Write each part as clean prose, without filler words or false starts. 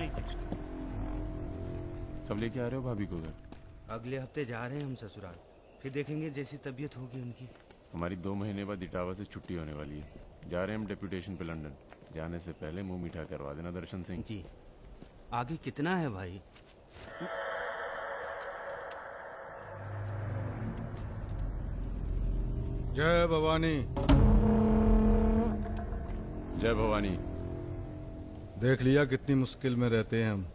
जी। कब लेके आ रहे हो भाभी को घर? अगले हफ्ते जा रहे हैं हम ससुराल, फिर देखेंगे जैसी तबीयत होगी उनकी। हमारी 2 महीने बाद इटावा से छुट्टी होने वाली है। जा रहे हैं हम डेप्यूटेशन पे लंदन। जाने से पहले मुंह मीठा करवा देना दर्शन सिंह। जी। आगे कितना है भाई? जय भवानी। जय भवानी। देख लिया कितनी मुश्किल में रहते हैं हम।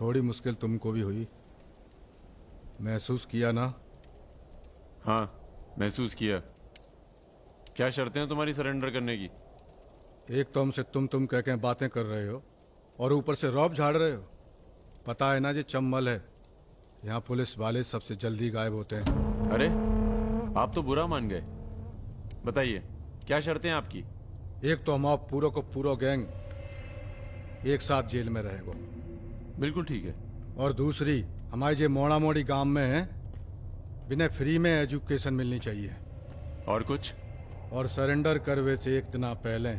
थोड़ी मुश्किल तुमको भी हुई, महसूस किया ना? हाँ, महसूस किया। क्या शर्तें हैं तुम्हारी सरेंडर करने की? एक तो हमसे तुम कह के बातें कर रहे हो और ऊपर से रौब झाड़ रहे हो। पता है ना ये चम्बल है, यहाँ पुलिस वाले सबसे जल्दी गायब होते हैं। अरे आप तो बुरा मान गए। बताइए क्या शर्तें हैं आपकी? एक तो हम आप पूरा को पूरा गैंग एक साथ जेल में रहेगो। बिल्कुल ठीक है। और दूसरी, हमारे जो मोड़ा मोड़ी गांव में है, बिना फ्री में एजुकेशन मिलनी चाहिए। और कुछ? और सरेंडर करवे से एक दिन पहले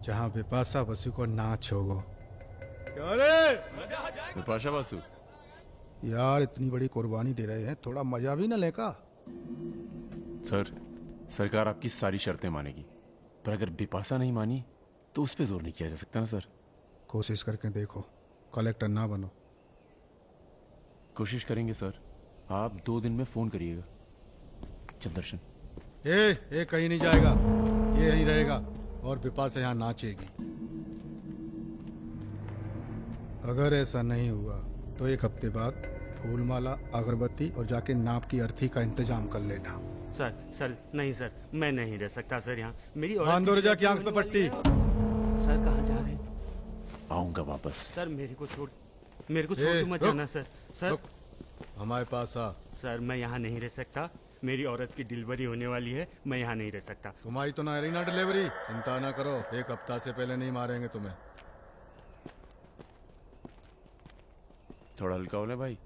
जहाँ बिपाशा बसु को नाच होगो। विपाशा बासु? यार इतनी बड़ी कुर्बानी दे रहे हैं, थोड़ा मजा भी न लेगा? सर, सरकार आपकी सारी शर्तें मानेगी, पर अगर बिपाशा नहीं मानी तो उस पर जोर नहीं किया जा सकता ना सर। कोशिश करके देखो, कलेक्टर ना बनो। कोशिश करेंगे सर। आप 2 दिन में फोन करिएगा। चल दर्शन। ए कहीं नहीं जाएगा, ये यहीं रहेगा और बिपाशा यहाँ नाचेगी। अगर ऐसा नहीं हुआ तो 1 हफ्ते बाद फूलमाला, अगरबत्ती और जाके नाप की अर्थी का इंतजाम कर लेना। सर नहीं सर, मैं नहीं रह सकता सर यहाँ। मेरी आंदोलजा की आंख पे पट्टी। सर कहाँ जा रहे हैं? आऊंगा वापस। सर मेरे को छोड़ के मत जाना सर। सर हमारे पास आ। सर मैं यहाँ नहीं रह सकता, मेरी औरत की डिलीवरी होने वाली है, मैं यहाँ नहीं रह सकता। तुम्हारी तो ना रही ना डिलीवरी, चिंता ना करो, 1 हफ्ता से पहले नहीं मारेंगे तुम्हें। थोड़ा हल्का हो ले भाई।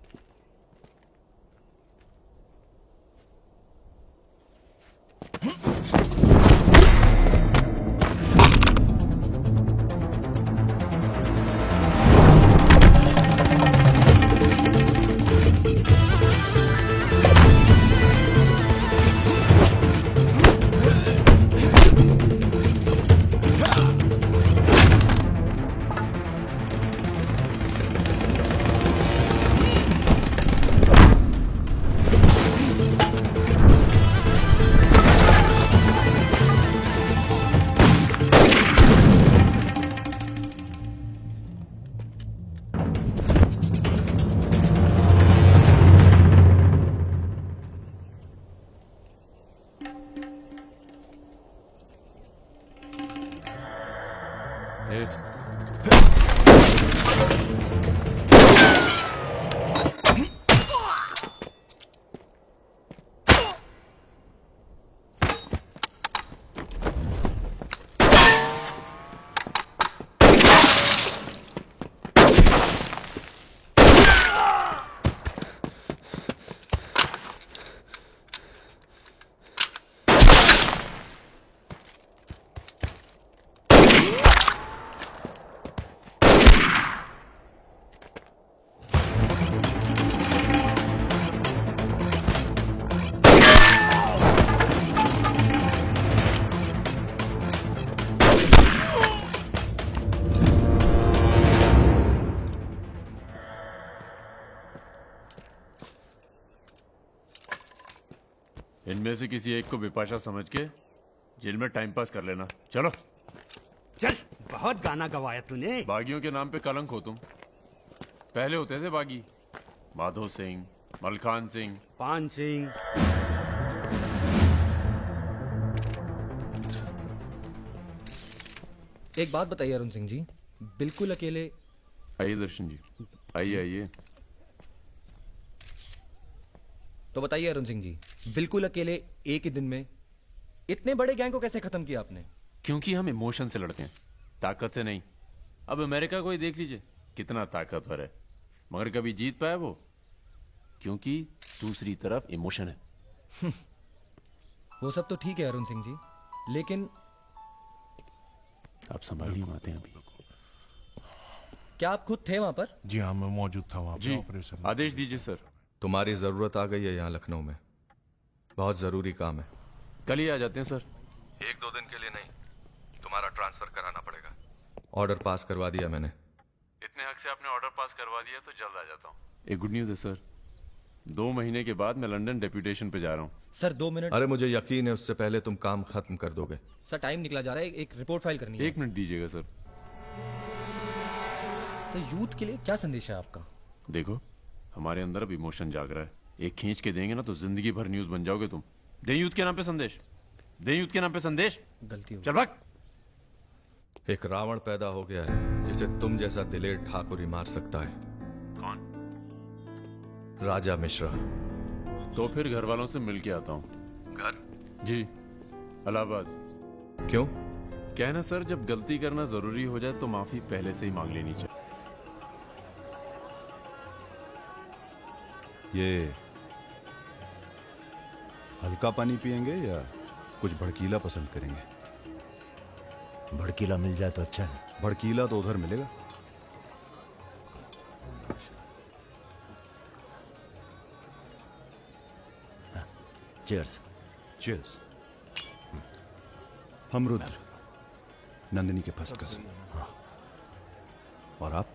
इनमें से किसी एक को बिपाशा समझ के जेल में टाइम पास कर लेना। चलो चल, बहुत गाना गवाया तूने। बागियों के नाम पे कलंक हो तुम। पहले होते थे बागी, माधो सिंह, मलखान सिंह, पान सिंह। एक बात बताइए अरुण सिंह जी, बिल्कुल अकेले। आइए दर्शन जी, आइए आइए। तो बताइए अरुण सिंह जी, बिल्कुल अकेले एक ही दिन में इतने बड़े गैंग को कैसे खत्म किया आपने? क्योंकि हम इमोशन से लड़ते हैं, ताकत से नहीं। अब अमेरिका को ही देख लीजिए, कितना ताकतवर है, मगर कभी जीत पाया वो? क्योंकि दूसरी तरफ इमोशन है। वो सब तो ठीक है अरुण सिंह जी, लेकिन आप संभालिए, आते हैं अभी। क्या आप खुद थे वहां पर? जी हाँ, मैं मौजूद था वहाँ जी पे ऑपरेशन में। आदेश दीजिए सर। तुम्हारी जरूरत आ गई है यहाँ लखनऊ में। बहुत जरूरी काम है। कल ही आ जाते हैं सर। 1-2 दिन के लिए नहीं, तुम्हारा ट्रांसफर कराना पड़ेगा। ऑर्डर पास करवा दिया मैंने। इतने हक से आपने ऑर्डर पास करवा दिया तो जल्द आ जाता हूँ। एक गुड न्यूज़ है सर, 2 महीने के बाद मैं लंदन डेप्यूटेशन पे जा रहा हूँ। Sir 2 minute. अरे मुझे यकीन है उससे पहले तुम काम खत्म कर दोगे। सर टाइम निकला जा रहा है, एक रिपोर्ट फाइल करनी है। 1 मिनट दीजिएगा सर। सर यूथ के लिए क्या संदेश है आपका? देखो, हमारे अंदर अब इमोशन जाग रहा है। एक खींच के देंगे ना तो जिंदगी भर न्यूज बन जाओगे तुम। दे यूथ के नाम पे संदेश, दे यूथ के नाम पे संदेश। गलती हो चल भाग। एक रावण पैदा हो गया है जिसे तुम जैसा दिलेर ठाकुर ही मार सकता है। कौन? राजा मिश्रा। तो फिर घर वालों से मिल के आता हूँ। घर? जी, इलाहाबाद। क्यों? क्या है ना सर, जब गलती करना जरूरी हो जाए तो माफी पहले से ही मांग लेनी चाहिए। ये हल्का पानी पियेंगे या कुछ भड़कीला पसंद करेंगे? भड़कीला मिल जाए तो अच्छा है। भड़कीला तो उधर मिलेगा। चीयर्स। चीयर्स। हम रुद्र, नंदिनी के फर्स्ट कजिन। और आप?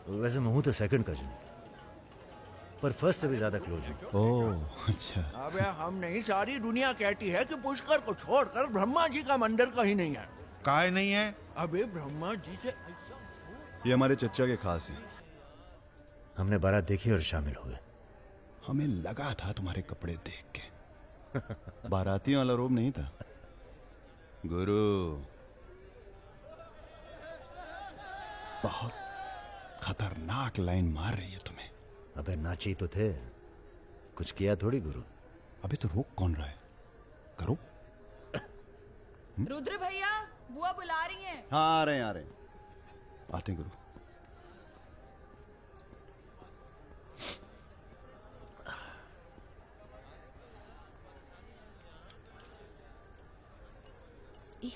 वैसे मैं हूं तो सेकंड कजिन, पर फर्स्ट से भी ज्यादा क्लोज हूं। ओह अच्छा। अबे हम नहीं, सारी दुनिया कहती है कि पुष्कर को छोड़कर ब्रह्मा जी का मंदिर कहीं नहीं है। काय नहीं है? अबे ब्रह्मा जी से ऐसा। ये हमारे चच्चा के खास हैं। हमने बारात देखी और शामिल हुए। हमें लगा था तुम्हारे कपड़े देख के। बारातियों वाला रोब नहीं था। गुरु बहुत खतरनाक लाइन मार रही है तुम्हें। अबे नाची तो थे, कुछ किया थोड़ी गुरु। अबे तो रोक कौन रहा है? करो। रुद्र भैया, बुआ बुला रही हैं। हाँ आ रहे हैं आते हैं गुरु।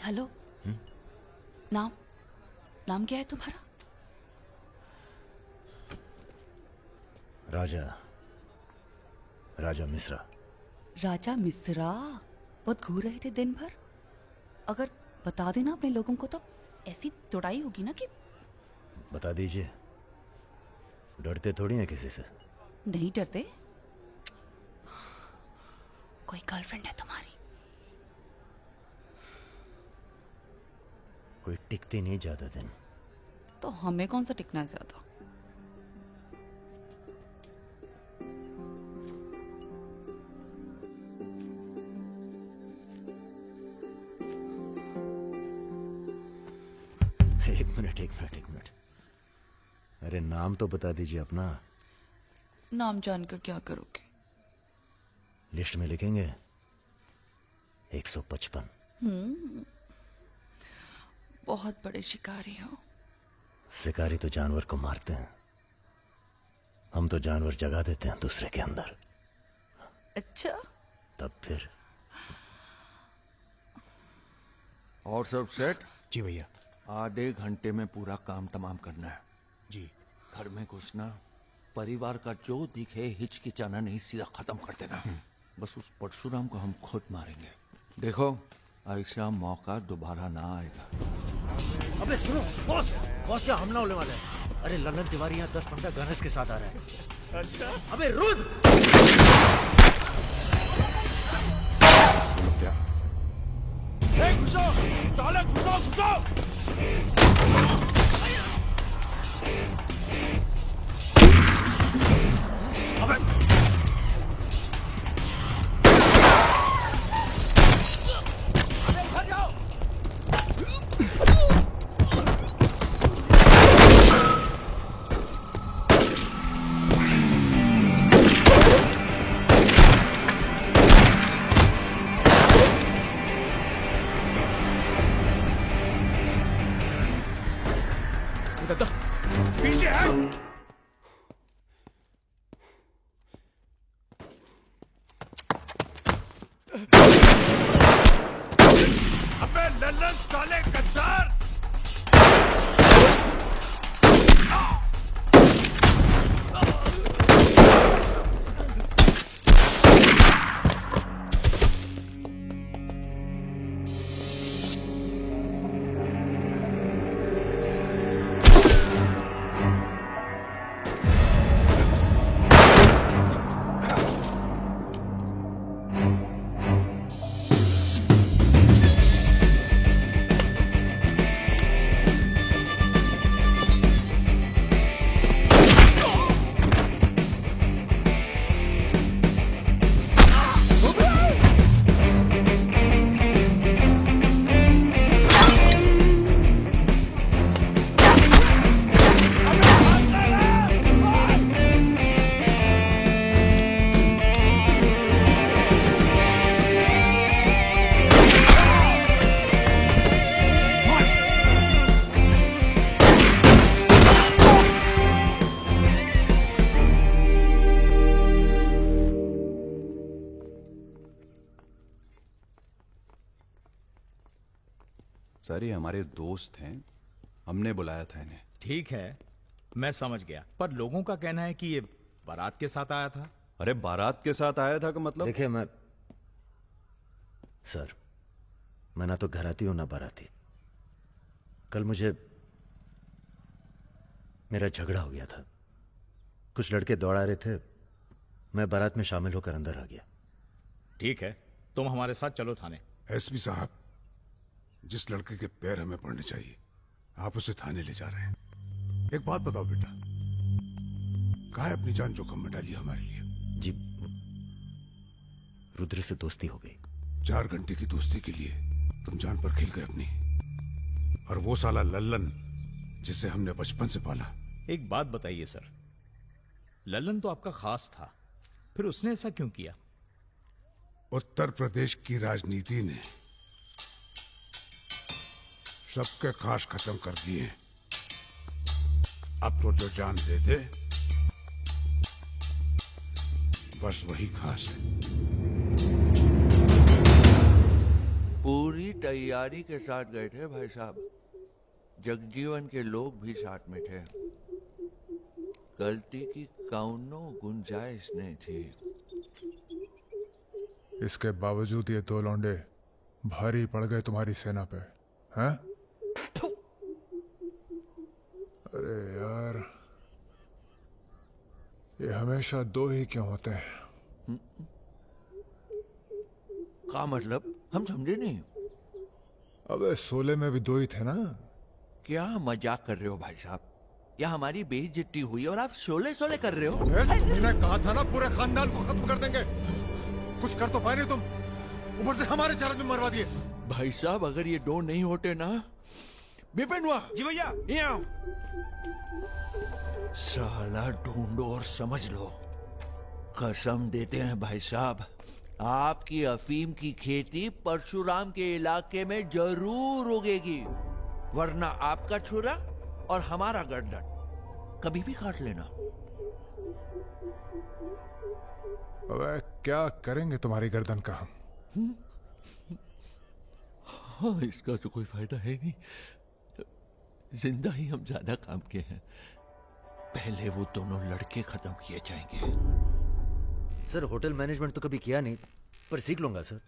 हेलो। नाम नाम क्या है तुम्हारा? राजा मिश्रा। राजा मिश्रा। बहुत घूर रहे थे दिन भर। अगर बता देना अपने लोगों को तो ऐसी तोड़ाई होगी ना कि। बता दीजिए, डरते थोड़ी हैं किसी से। नहीं डरते? कोई गर्लफ्रेंड है तुम्हारी? कोई टिकती नहीं ज्यादा दिन। तो हमें कौन सा टिकना है ज्यादा? एक मिनट। अरे नाम तो बता दीजिए अपना। नाम जानकर क्या करोगे? लिस्ट में लिखेंगे 155। बहुत बड़े शिकारी हो। शिकारी तो जानवर को मारते हैं, हम तो जानवर जगा देते हैं दूसरे के अंदर। अच्छा। तब फिर और सब सेट? जी भैया। आधे घंटे में पूरा काम तमाम करना है। जी। घर में घुसना, परिवार का जो दिखे हिचकिचाना नहीं, सीधा खत्म कर देना। बस उस परशुराम को हम खुद मारेंगे। देखो ऐसा मौका दोबारा ना आएगा। अबे सुनो बॉस से हमला होने वाला है। अरे ललन तिवारी यहाँ 10-15 गनर्स के साथ आ रहा है। अच्छा। अबे रुद्र! घुसो साले, घुसो। पीछे है। अबे लल्लन साले गद्दार! सर ये हमारे दोस्त हैं, हमने बुलाया था इन्हें। ठीक है, मैं समझ गया, पर लोगों का कहना है कि ये बारात के साथ आया था। अरे बारात के साथ आया था का मतलब? देखिए सर, मैं ना तो घराती हूं ना बाराती। कल मुझे मेरा झगड़ा हो गया था, कुछ लड़के दौड़ा रहे थे, मैं बारात में शामिल होकर अंदर आ गया। ठीक है, तुम हमारे साथ चलो थाने। एसपी साहब, जिस लड़के के पैर हमें पड़ने चाहिए आप उसे थाने ले जा रहे हैं। एक बात बताओ बेटा, काहे अपनी जान जोखिम में डाली हमारे लिए? जी, रुद्र से दोस्ती हो गई। 4 घंटे की दोस्ती के लिए तुम जान पर खेल गए अपनी, और वो साला लल्लन जिसे हमने बचपन से पाला। एक बात बताइए सर, लल्लन तो आपका खास था, फिर उसने ऐसा क्यों किया? उत्तर प्रदेश की राजनीति ने सबके खास खत्म कर दिए। अब तो जो जान दे दे बस वही खास है। पूरी तैयारी के साथ गए थे भाई साहब, जगजीवन के लोग भी साथ में थे, गलती की कौनो गुंजाइश नहीं थी। इसके बावजूद ये 2 लौंडे भारी पड़ गए तुम्हारी सेना पे, हैं? अरे यार, ये हमेशा 2 ही क्यों होते हैं? का मतलब? हम समझे नहीं। अबे 16 में भी 2 ही थे ना? क्या मजाक कर रहे हो भाई साहब? क्या हमारी बेइज्जती हुई और आप शोले कर रहे हो? तुमने कहा था ना पूरे खानदान को खत्म कर देंगे। कुछ कर तो पाए नहीं तुम, ऊपर से हमारे चार्ज में मरवा दिए। भाई साहब, अगर ये 2 नहीं होते ना, बिपिन हुआ जी भैया, यहाँ साला ढूंढो और समझ लो। कसम देते हैं भाई साहब, आपकी अफीम की खेती परशुराम के इलाके में जरूर उगेगी, वरना आपका छुरा और हमारा गर्दन कभी भी काट लेना। अबे क्या करेंगे तुम्हारी गर्दन का हम? हाँ, इसका तो कोई फायदा है नहीं, जिंदा ही हम ज्यादा काम के हैं। पहले वो दोनों लड़के खत्म किए जाएंगे। सर, होटल मैनेजमेंट तो कभी किया नहीं, पर सीख लूंगा सर।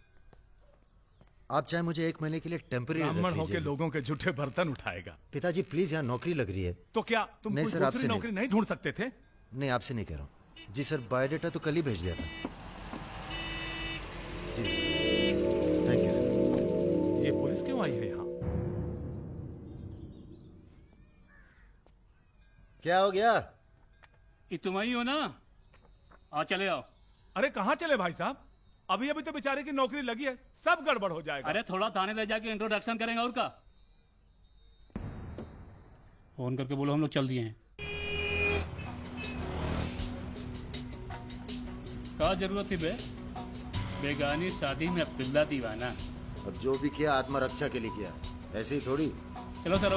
आप चाहे मुझे 1 महीने के लिए टेम्पररी ब्राह्मण होके लोगों के झूठे बर्तन उठाएगा। पिताजी प्लीज, यहाँ नौकरी लग रही है। तो क्या तुम नहीं कोई सर, दूसरी आपसे नौकरी नहीं ढूंढ सकते थे? नहीं, आपसे नहीं कह रहा हूँ जी सर। बायोडेटा तो कल ही भेज दिया था जी। Thank you sir. ये पुलिस क्यों आई है यहाँ? क्या हो गया? ये तुम ही हो ना? आ चले आओ। अरे कहाँ चले भाई साहब? अभी अभी तो बेचारे की नौकरी लगी है, सब गड़बड़ हो जाएगा। अरे थोड़ा थाने ले जाके इंट्रोडक्शन करेंगे और का। फोन करके बोलो हम लोग चल दिए हैं। क्या जरूरत थी बे? बेगानी शादी में अब्दुल्ला दीवाना। अब जो भी किया आत्मरक्षा के लिए किया, ऐसे ही थोड़ी। चलो सर,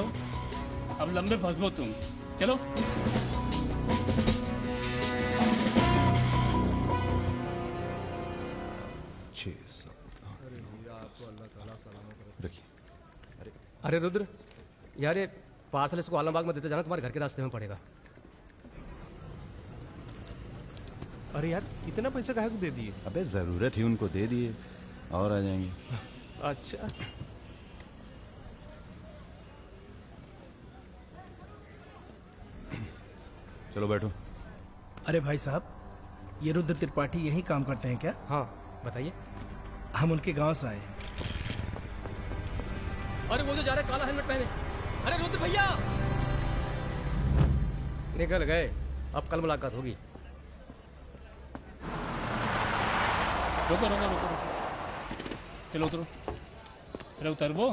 अब लंबे फंसो तुम। चलो। अरे रुद्र यार, ये पार्सल इसको आलमबाग में देते जाना, तुम्हारे घर के रास्ते में पड़ेगा। अरे यार, इतना पैसा काहे को दे दिए? अबे जरूरत ही उनको दे दिए और आ जाएंगे। अच्छा, चलो बैठो। अरे भाई साहब, ये रुद्र त्रिपाठी यही काम करते हैं क्या? हाँ बताइए। हम उनके गांव से आए हैं। अरे वो जो जा रहे काला हेलमेट पहने, अरे रुद्र भैया! निकल गए, अब कल मुलाकात होगी। रुको रुको रुको रुको, चलो उतरो। अरे उतर वो।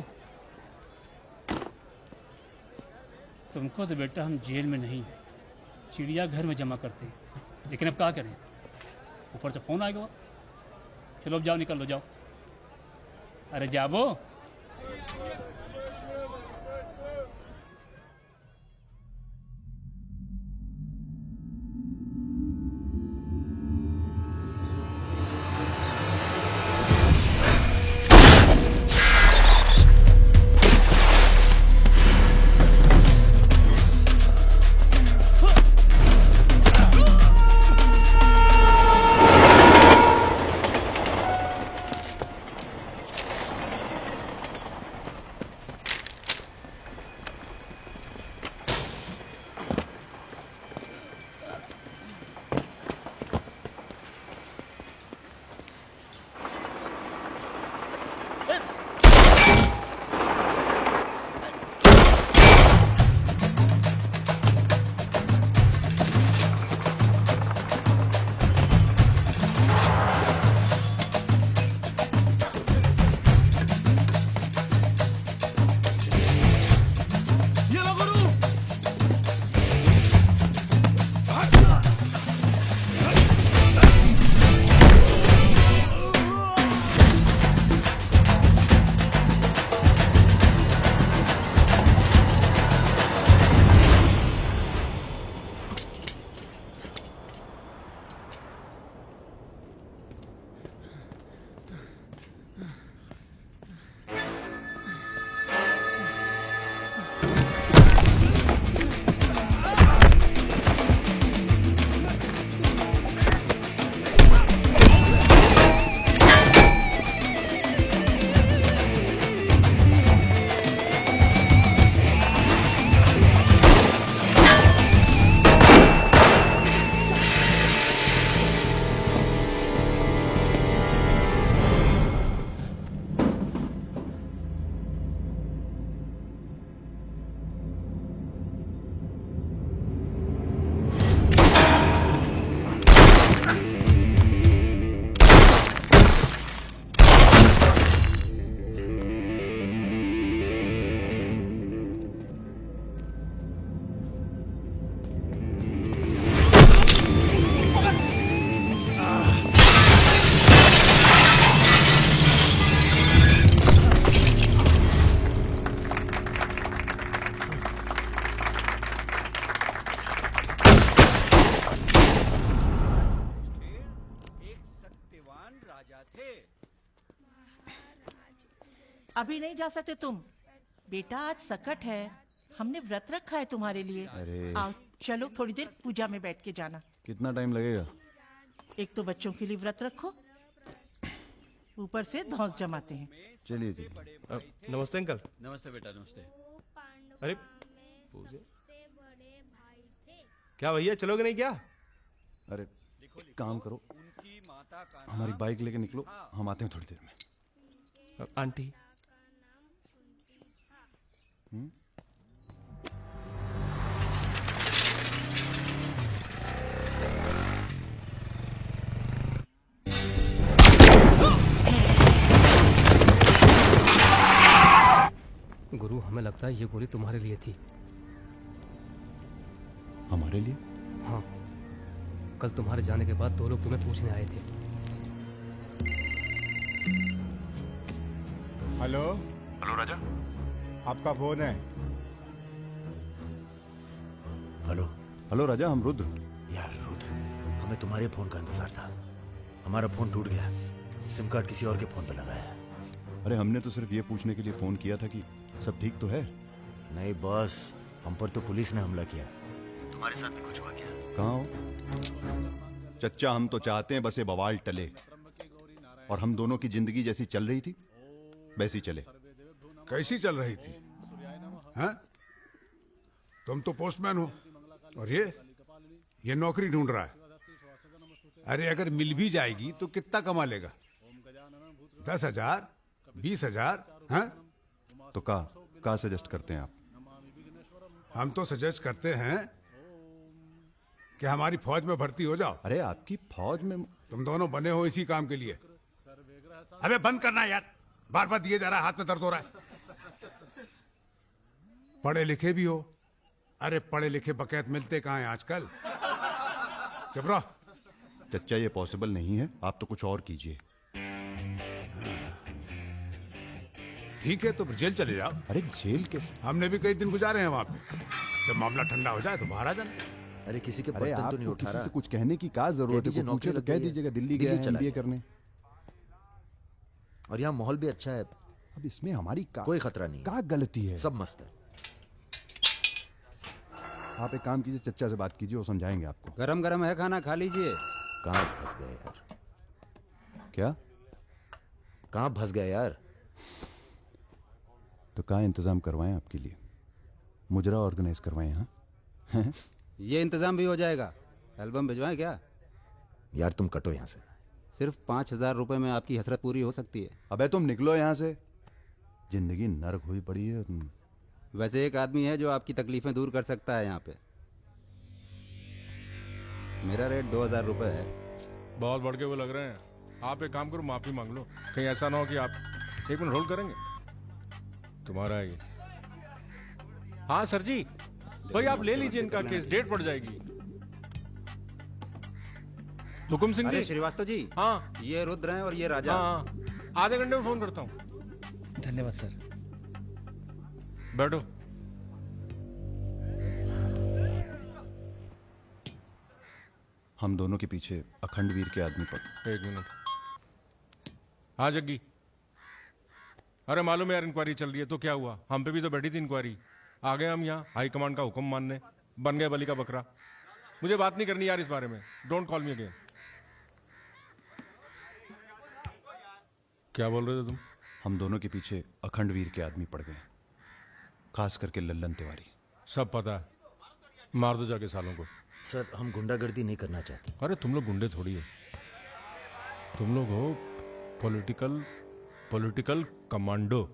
तुमको तो बेटा हम जेल में नहीं, चिड़ियाघर में जमा करते हैं, लेकिन अब क्या करें, ऊपर से फोन आएगा। चलो अब जाओ, निकल लो, जाओ। अरे जाबो। अभी नहीं जा सकते तुम। बेटा आज सकट है, हमने व्रत रखा है तुम्हारे लिए। अरे। आओ चलो थोड़ी देर पूजा में बैठ के जाना। कितना टाइम लगेगा? एक तो बच्चों के लिए व्रत रखो, ऊपर से धौंस जमाते हैं। चलिए चलिए। नमस्ते अंकल। नमस्ते बेटा, नमस्ते। अरे क्या भैया, चलोगे नहीं क्या? अरे एक काम करो, हमारी बाइक लेके निकलो, हम आते हैं थोड़ी देर में। आंटी। गुरु, हमें लगता है ये गोली तुम्हारे लिए थी। हमारे लिए? हाँ, कल तुम्हारे जाने के बाद 2 लोग तुम्हें पूछने आए थे। हेलो। हेलो राजा। आपका फोन है। हेलो। हेलो राजा, हम रुद्र। यार रुद्र, हमें तुम्हारे फोन का इंतजार था। हमारा फोन टूट गया, सिम कार्ड किसी और के फोन पर लगाया है। अरे हमने तो सिर्फ ये पूछने के लिए फोन किया था कि सब ठीक तो है। नहीं बॉस, हम पर तो पुलिस ने हमला किया। तुम्हारे साथ भी कुछ हुआ क्या? कहाँ हो चच्चा? हम तो चाहते हैं बस ये बवाल टले और हम दोनों की जिंदगी जैसी चल रही थी वैसी चले। कैसी चल रही थी? हैं? तुम तो पोस्टमैन हो और ये नौकरी ढूंढ रहा है। अरे अगर मिल भी जाएगी तो कितना कमा लेगा? 10,000, 20,000? हैं? तो का सजेस्ट करते हैं आप? हम तो सजेस्ट करते हैं कि हमारी फौज में भर्ती हो जाओ। अरे आपकी फौज में? तुम दोनों बने हो इसी काम के लिए। अबे बंद करना यार, बार बार दिए जा रहा है, हाथ में दर्द हो रहा है। पढ़े लिखे भी हो। अरे पढ़े लिखे बकैत मिलते कहाँ हैं आजकल? चुप रहो। चच्चा ये पॉसिबल नहीं है, आप तो कुछ और कीजिए। ठीक है तो फिर जेल चले जाओ। अरे जेल के? हमने भी कई दिन गुजारे हैं वहां पे। जब मामला ठंडा हो जाए तो बाहर आ जाना। अरे किसी के अरे बर्तन तो नहीं आपको उठा किसी रहा। से कुछ कहने की क्या जरूरत है? दीजिए, कोई पूछे नौकरी तो लग कह गई है। दीजिएगा दिल्ली दिल्ली गया है चला MBA गया। करने। और यहाँ माहौल भी अच्छा है। अब इसमें हमारी कोई खतरा नहीं है। क्या गलती है? सब मस्त है। आप एक काम कीजिए, चच्चा से बात कीजिए, वो समझाएंगे आपको। गरम गरम है, खाना खा लीजिए। कहाँ फंस गए यार? क्या? कहाँ फंस गए यार? तो कहाँ इंतजाम करवाएं आपके लिए? मुजरा ऑर्गेनाइज करवाएं? हाँ ये इंतजाम भी हो जाएगा। एल्बम भिजवाएं क्या? यार तुम कटो यहाँ से। सिर्फ 5,000 रुपए में आपकी हसरत पूरी हो सकती है। अबे तुम निकलो यहाँ से, जिंदगी नर्क हुई पड़ी है। वैसे एक आदमी है जो आपकी तकलीफें दूर कर सकता है यहाँ पे। मेरा रेट 2,000 रुपए है। बहुत बढ़ के वो लग रहे हैं। आप एक काम करो, माफी मांग लो। कहीं ऐसा ना हो कि आप 1 मिनट होल्ड करेंगे। तुम्हारा है ये। हाँ सर जी, भाई आप ले लीजिए इनका केस, डेट पड़ जाएगी। हुकुम सिंह जी। श्रीवास्तव जी। हाँ ये रुद्र हैं और ये राजा। हाँ, आधे घंटे में फोन करता हूँ। धन्यवाद सर। बैठो। हम दोनों के पीछे अखंड वीर के आदमी पड़। 1 मिनट। हाँ जग्गी। अरे मालूम है यार, इंक्वायरी चल रही है। तो क्या हुआ? हम पे भी तो बैठी थी इंक्वायरी। आ गए हम यहाँ हाई कमांड का हुक्म मानने, बन गए बलि का बकरा। मुझे बात नहीं करनी यार इस बारे में। Don't call me again. क्या बोल रहे थे तुम? हम दोनों के पीछे अखंड वीर के आदमी पड़ गए, खास करके लल्लन तिवारी। सब पता है, मार दो जाके सालों को। सर हम गुंडागर्दी नहीं करना चाहते। अरे तुम लोग गुंडे थोड़ी है, तुम लोग हो पॉलिटिकल कमांडो।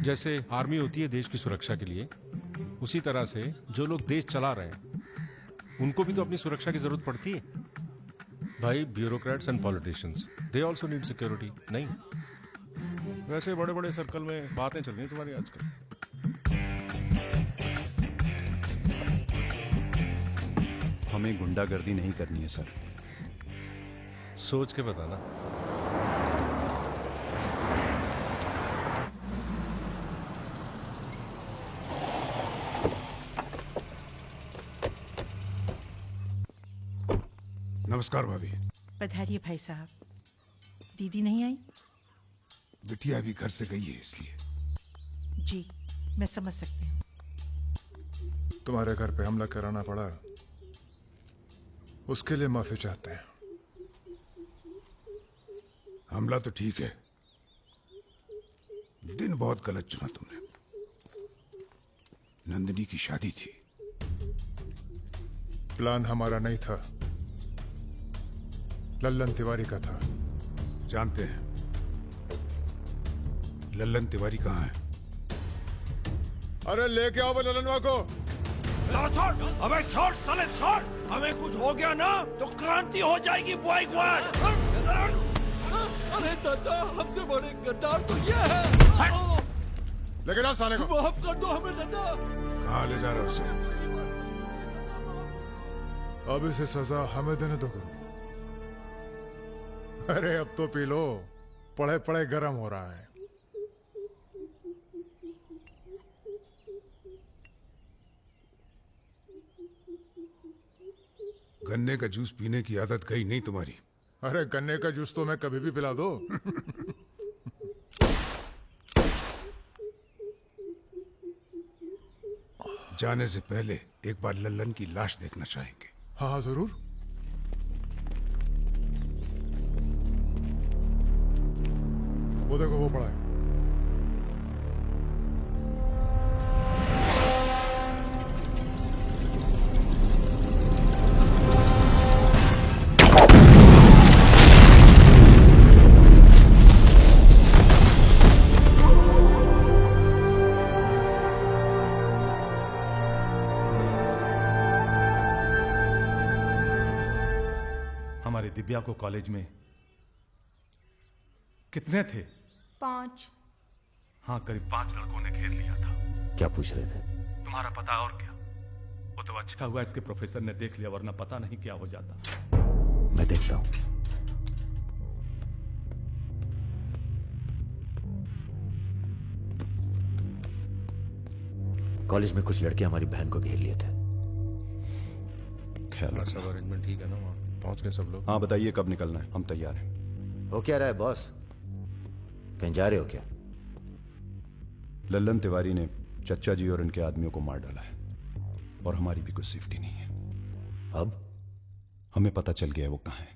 जैसे आर्मी होती है देश की सुरक्षा के लिए, उसी तरह से जो लोग देश चला रहे हैं उनको भी तो अपनी सुरक्षा की जरूरत पड़ती है भाई। Bureaucrats and politicians, they also need security. नहीं, वैसे बड़े बड़े सर्कल में बातें चल रही हैं तुम्हारी आजकल। हमें गुंडागर्दी नहीं करनी है सर। सोच के बताना। नमस्कार भाभी। पधारिए भाई साहब। दीदी नहीं आई? बिटिया भी घर से गई है इसलिए। जी मैं समझ सकती हूँ। तुम्हारे घर पे हमला कराना पड़ा, उसके लिए माफी चाहते हैं। हमला तो ठीक है, दिन बहुत गलत चुना तुमने। नंदिनी की शादी थी। प्लान हमारा नहीं था, लल्लन तिवारी का था। जानते हैं लल्लन तिवारी कहाँ है? अरे लेके आओ लल्लनवा को। छोड़, हमें छोड़ साले छोड़। हमें कुछ हो गया ना तो क्रांति हो जाएगी बॉय क्वाड। अरे दादा, हमसे बड़े गद्दार तो ये है। लेकिन आ साले को। माफ कर दो हमें दादा। कहाँ ले जा रहे हो उसे? अब इसे सजा हमें देने दो। अरे अब तो पी लो, पड़े पड़े गर्म हो रहा है। गन्ने का जूस पीने की आदत गई नहीं तुम्हारी। अरे गन्ने का जूस तो मैं कभी भी पिला दो। जाने से पहले एक बार लल्लन की लाश देखना चाहेंगे। हाँ हाँ जरूर। वो देखो वो पड़ा है। हमारे दिव्या को कॉलेज में कितने थे? 5। हाँ, करीब 5 लड़कों ने घेर लिया था। क्या पूछ रहे थे? तुम्हारा पता और क्या? वो तो अच्छा हुआ इसके प्रोफेसर ने देख लिया, वरना पता नहीं क्या हो जाता। मैं देखता हूं। कॉलेज में कुछ लड़के हमारी बहन को घेर लिए थे। ख्याल सब अरेंजमेंट ठीक है ना? वहाँ पहुंच गए सब लोग? हाँ बताइए कब निकलना है, हम तैयार हैं। हो क्या रहा है बॉस? कहीं जा रहे हो क्या? लल्लन तिवारी ने चच्चा जी और इनके आदमियों को मार डाला है और हमारी भी कुछ सेफ्टी नहीं है। अब हमें पता चल गया है वो कहाँ है।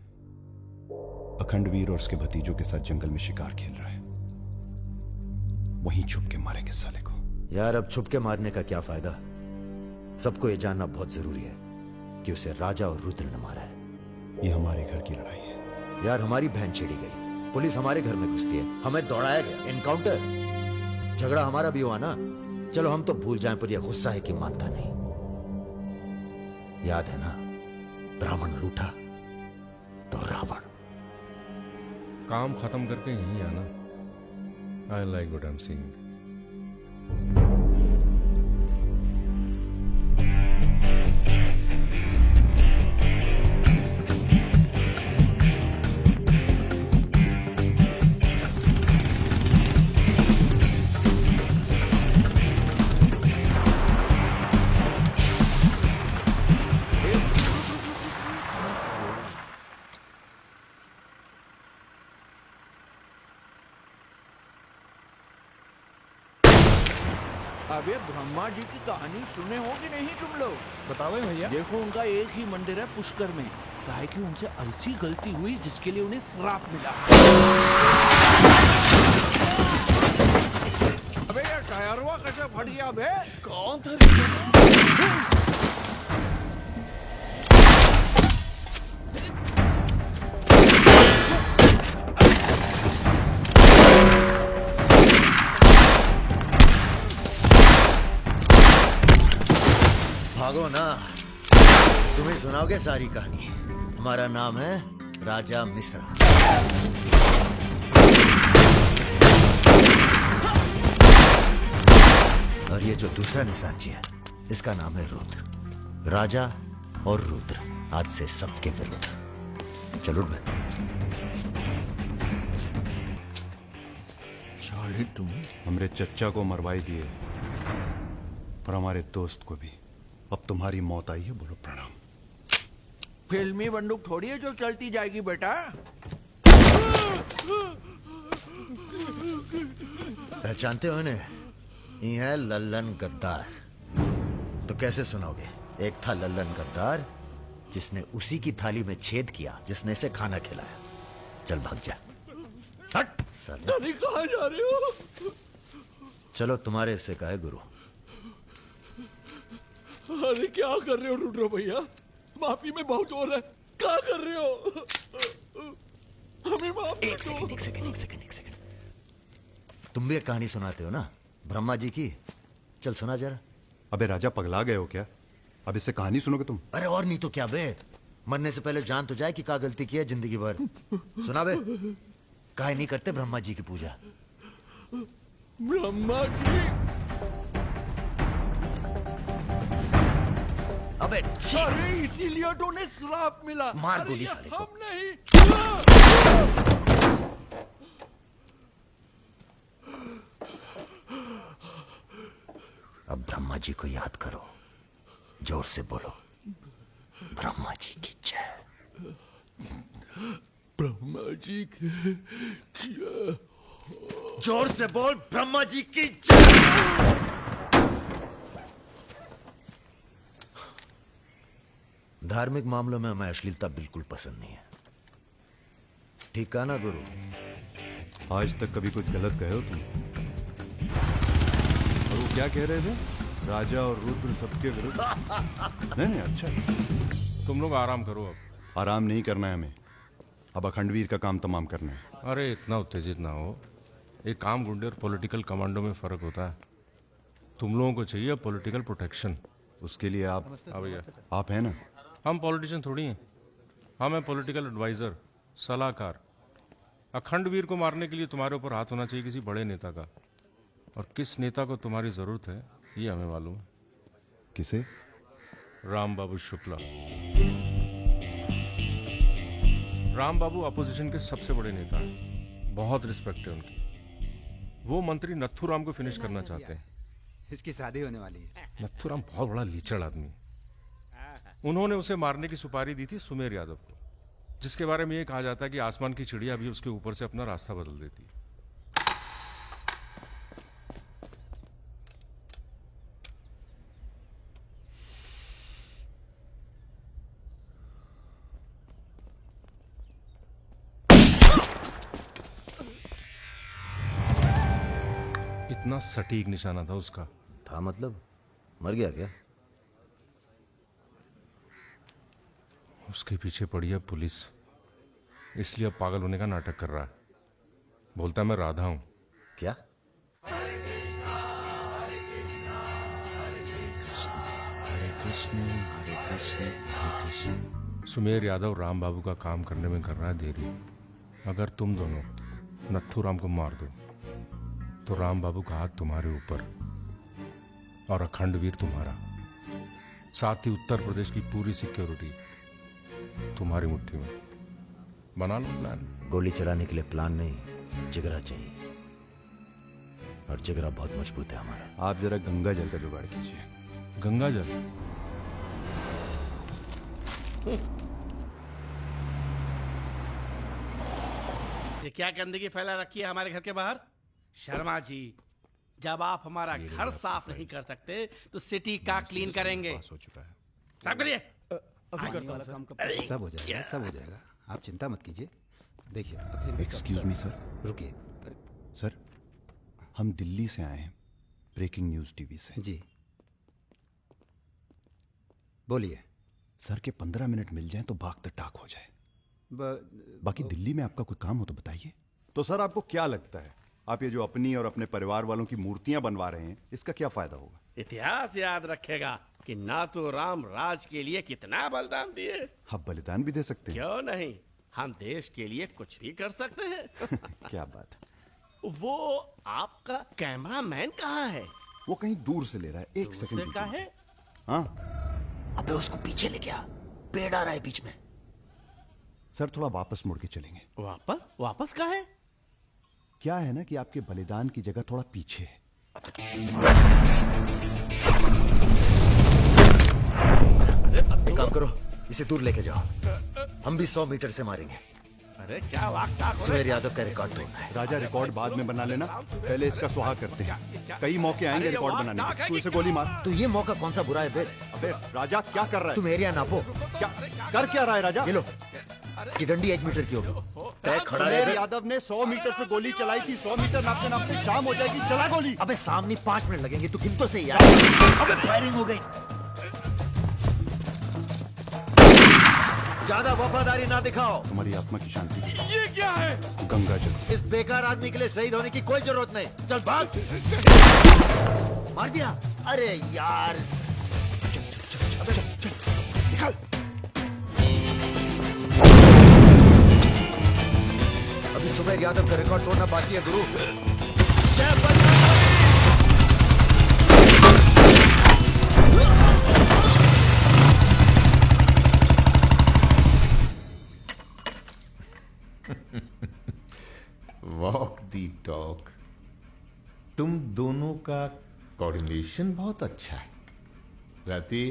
अखंडवीर और उसके भतीजों के साथ जंगल में शिकार खेल रहा है। वहीं छुप के मारेंगे साले को। यार अब छुप के मारने का क्या फायदा? सबको ये जानना बहुत जरूरी है कि उसे राजा और रुद्र ने मारा है। ये हमारे घर की लड़ाई है। यार हमारी बहन छेड़ी गई, पुलिस हमारे घर में घुसती है, हमें दौड़ाया गया, एनकाउंटर, झगड़ा हमारा भी हुआ ना। चलो हम तो भूल जाएं, पर यह गुस्सा है कि मानता नहीं। याद है ना, ब्राह्मण रूठा तो रावण। काम खत्म करके यहीं आना। I like what I am seeing. अबे ब्रह्मा जी की कहानी सुने हो कि नहीं तुम लोग? बताओ भैया। देखो उनका एक ही मंदिर है पुष्कर में। काहे कि उनसे ऐसी गलती हुई जिसके लिए उन्हें श्राप मिला। अबे यार टायरवा कैसे फट गया बे? कौन था? भागो ना, तुम्हें सुनाओगे सारी कहानी। हमारा नाम है राजा मिश्रा। और ये जो दूसरा निशानची है, इसका नाम है रुद्र। राजा और रुद्र आज से सबके विरुद्ध। चलो उठ बे। तुम हमरे चच्चा को मरवाई दिए और हमारे दोस्त को भी। अब तुम्हारी मौत आई है, बोलो प्रणाम। फिल्मी बंदूक थोड़ी है जो चलती जाएगी बेटा। पहचानते हो इन्हें? ये है लल्लन गद्दार। तो कैसे सुनोगे? एक था लल्लन गद्दार जिसने उसी की थाली में छेद किया जिसने इसे खाना खिलाया। चल भाग जा। हट साले। नानी कहाँ जा रहे हो? चलो तुम्हारे हिस्से का है गुरु। अरे क्या कर रहे हो रुद्र भैया? माफी में बहुत जोर है। क्या कर रहे हो? हमें माफ कर दो। एक सेकंड। तुम भी एक कहानी सुनाते हो ना ब्रह्मा जी की? चल सुना जरा। अबे राजा पगला गए हो क्या? अब इससे कहानी सुनोगे तुम? अरे और नहीं तो क्या बे, मरने से पहले जान तो जाए कि क्या गलती की है जिंदगी भर। सुना बे। काहे नहीं करते ब्रह्मा जी की पूजा? ब्रह्मा जी? अबे अरे इसीलिए तो उन्हें श्राप मिला। मार गोली साले को। हम नहीं। अब ब्रह्मा जी को याद करो, जोर से बोलो, ब्रह्मा जी की जय। ब्रह्मा जी की जय। जोर से बोल, ब्रह्मा जी की जय। धार्मिक मामलों में हमें अश्लीलता बिल्कुल पसंद नहीं है। ठीक कहा ना गुरु? आज तक कभी कुछ गलत कहे हो तुम? और वो क्या कह रहे थे? राजा और रुद्र सबके विरुद्ध? नहीं अच्छा। तुम लोग आराम करो। अब आराम नहीं करना है हमें, अब अखंडवीर का काम तमाम करना है। अरे इतना उत्तेजित ना हो। एक काम गुंडे और पॉलिटिकल कमांडो में फर्क होता है। तुम लोगों को चाहिए पॉलिटिकल प्रोटेक्शन। उसके लिए आप भैया आप हैं ना? हम पॉलिटिशियन थोड़ी हैं, हम हैं पॉलिटिकल एडवाइजर, सलाहकार। अखंडवीर को मारने के लिए तुम्हारे ऊपर हाथ होना चाहिए किसी बड़े नेता का, और किस नेता को तुम्हारी जरूरत है ये हमें मालूम है। किसे? राम बाबू शुक्ला। राम बाबू अपोजिशन के सबसे बड़े नेता हैं, बहुत रिस्पेक्ट है उनकी। वो मंत्री नथुराम को फिनिश करना चाहते हैं। इसकी शादी होने वाली है। नथुराम बहुत बड़ा लीचड़ आदमी। उन्होंने उसे मारने की सुपारी दी थी सुमेर यादव को, जिसके बारे में ये कहा जाता है कि आसमान की चिड़िया भी उसके ऊपर से अपना रास्ता बदल देती है। इतना सटीक निशाना था उसका। था मतलब? मर गया क्या? उसके पीछे पड़ी है पुलिस, इसलिए अब पागल होने का नाटक कर रहा है। बोलता है मैं राधा हूं। क्या? सुमेर यादव राम बाबू का काम करने में कर रहा है देरी। अगर तुम दोनों नथुराम को मार दो तो राम बाबू का हाथ तुम्हारे ऊपर और अखंडवीर तुम्हारा, साथ ही उत्तर प्रदेश की पूरी सिक्योरिटी तुम्हारी मुट्ठी में। बना लो प्लान। गोली चलाने के लिए प्लान नहीं, जिगरा चाहिए, और जिगरा बहुत मजबूत है हमारा। आप जरा गंगा जल का जुगाड़ कीजिए। गंगा जल? ये क्या गंदगी फैला रखी है हमारे घर के बाहर? शर्मा जी, जब आप हमारा घर साफ नहीं कर सकते तो सिटी का क्लीन करेंगे। हो चुका है। साफ करिए। सब हो जाएगा, सब हो जाएगा, आप चिंता मत कीजिए। देखिए। Excuse me sir. रुकिए सर, हम दिल्ली से आए हैं, ब्रेकिंग न्यूज टीवी से। जी बोलिए। सर के 15 मिनट मिल जाएं तो बाग द टाक हो जाए। बाकी दिल्ली में आपका कोई काम हो तो बताइए। तो सर आपको क्या लगता है, आप ये जो अपनी और अपने परिवार वालों की मूर्तियां बनवा रहे हैं, इसका क्या फायदा होगा? इतिहास याद रखेगा कि ना तो राम राज के लिए कितना बलिदान दिए। आप बलिदान भी दे सकते हैं। क्यों नहीं, हम देश के लिए कुछ भी कर सकते हैं। क्या बात है। वो आपका कैमरामैन कहाँ है? वो कहीं दूर से ले रहा है, एक सेकंड का है। हाँ। अबे उसको पीछे ले गया, पेड़ आ रहा है बीच में। सर थोड़ा वापस मुड़ के चलेंगे। वापस? वापस का है? क्या है ना कि आपके बलिदान की जगह थोड़ा पीछे है। एक काम करो, इसे दूर लेके जाओ, हम भी 100 मीटर से मारेंगे। अरे क्या वाक टाक हो रहा सुमेर है? यादव का रिकॉर्ड तोड़ना है। राजा रिकॉर्ड बाद में बना लेना, पहले इसका सुहाग करते हैं। कई मौके आएंगे रिकॉर्ड बनाने के। तू इसे गोली मार। तो ये मौका कौन सा बुरा है बे? अबे राजा क्या कर रहा है? तुम एरिया नापो। क्या कर क्या रहा है राजा? ये लो, कि डंडी 1 मीटर की होगी। तय खड़ा सुमेर रहे। यादव ने 100 मीटर से गोली चलाई थी। 100 मीटर नापते नापते शाम हो जाएगी। चला गोली। अबे सामने 5 मिनट लगेंगे, तू गिन तो सही यार। अबे फायरिंग हो गई। ज्यादा वफादारी ना दिखाओ। तुम्हारी आत्मा की शांति के लिए ये क्या है? गंगा जल। इस बेकार आदमी के लिए शहीद होने की कोई जरूरत नहीं। चल भाग। मार दिया। अरे यार, निकल। अभी सुमेर यादव का रिकॉर्ड तोड़ना बाकी है गुरु। जय बजरंग। वॉक दी टॉक। तुम दोनों का कोऑर्डिनेशन बहुत अच्छा है। राती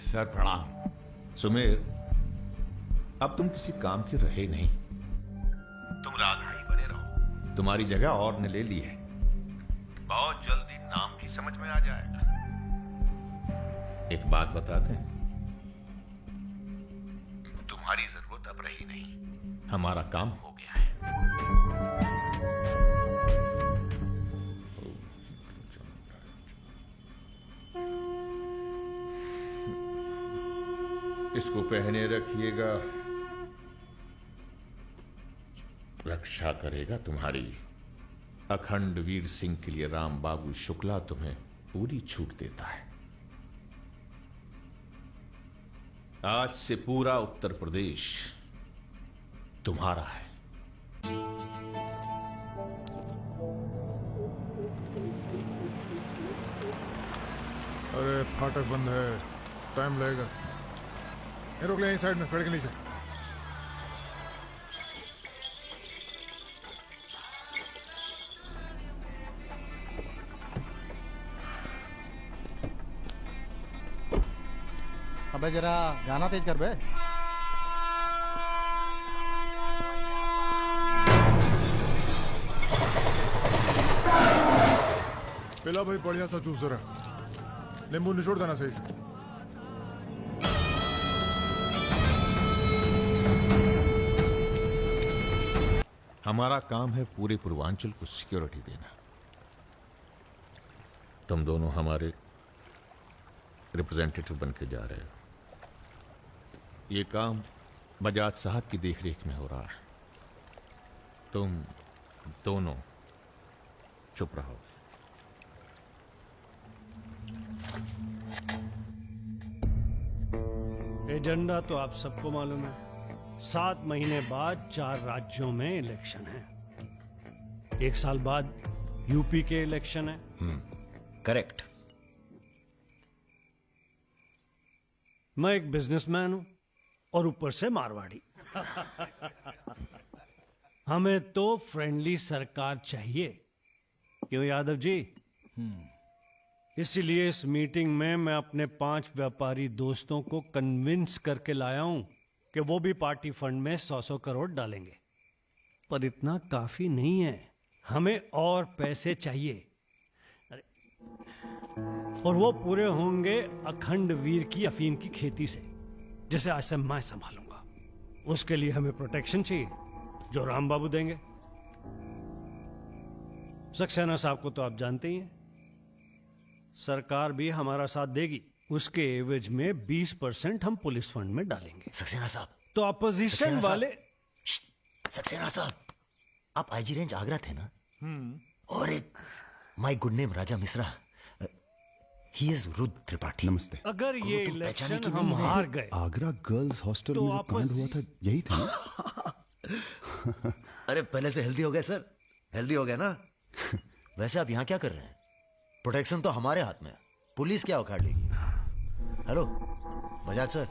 सर प्रणाम। सुमेर, अब तुम किसी काम के रहे नहीं। तुम राधा ही बने रहो। तुम्हारी जगह और ने ले ली है। बहुत जल्दी नाम भी समझ में आ जाएगा। एक बात बताते हैं, तुम्हारी जरूरत अब रही नहीं। हमारा काम हो गया है। इसको पहने रखिएगा, रक्षा करेगा तुम्हारी। अखंड वीर सिंह के लिए राम बाबू शुक्ला तुम्हें पूरी छूट देता है। आज से पूरा उत्तर प्रदेश तुम्हारा है। अरे फाटक बंद है, टाइम लगेगा। ये रोक ले, यहीं साइड में पेड़ के नीचे। अबे जरा गाना तेज कर बे। पिला भाई बढ़िया सा जूस रहा। नींबू निचोड़ देना सही से। हमारा काम है पूरे पूर्वांचल को सिक्योरिटी देना। तुम दोनों हमारे रिप्रेजेंटेटिव बन के जा रहे हो। ये काम बजाज साहब की देखरेख में हो रहा है। तुम दोनों चुप रहो। एजेंडा तो आप सबको मालूम है। 7 महीने बाद 4 राज्यों में इलेक्शन है। 1 साल बाद यूपी के इलेक्शन है। करेक्ट। मैं एक बिजनेसमैन हूं और ऊपर से मारवाड़ी। हमें तो फ्रेंडली सरकार चाहिए, क्यों यादव जी? इसीलिए इस मीटिंग में मैं अपने 5 व्यापारी दोस्तों को कन्विंस करके लाया हूं कि वो भी पार्टी फंड में 100-100 करोड़ डालेंगे। पर इतना काफी नहीं है, हमें और पैसे चाहिए। और वो पूरे होंगे अखंड वीर की अफीम की खेती से, जिसे आज से मैं संभालूंगा। उसके लिए हमें प्रोटेक्शन चाहिए, जो राम बाबू देंगे। सक्सेना साहब को तो आप जानते ही हैं। सरकार भी हमारा साथ देगी। उसके एवज में 20% हम पुलिस फंड में डालेंगे। सक्सेना साहब तो अपोजिशन वाले। सक्सेना साहब, आप आईजी रेंज आगरा थे ना? और एक my good name Raja Mishra, he is Rudra Tripathi. नमस्ते। अगर ये इलेक्शन हम हार गए, आगरा गर्ल्स हॉस्टल तो में जो कांड हुआ था यही था ना? अरे पहले से हेल्दी हो गए सर, हेल्दी हो गए ना? वैसे आप यहाँ क्या कर रहे हैं? प्रोटेक्शन तो हमारे हाथ में है, पुलिस क्या उखाड़ लेगी? हेलो बजाज सर,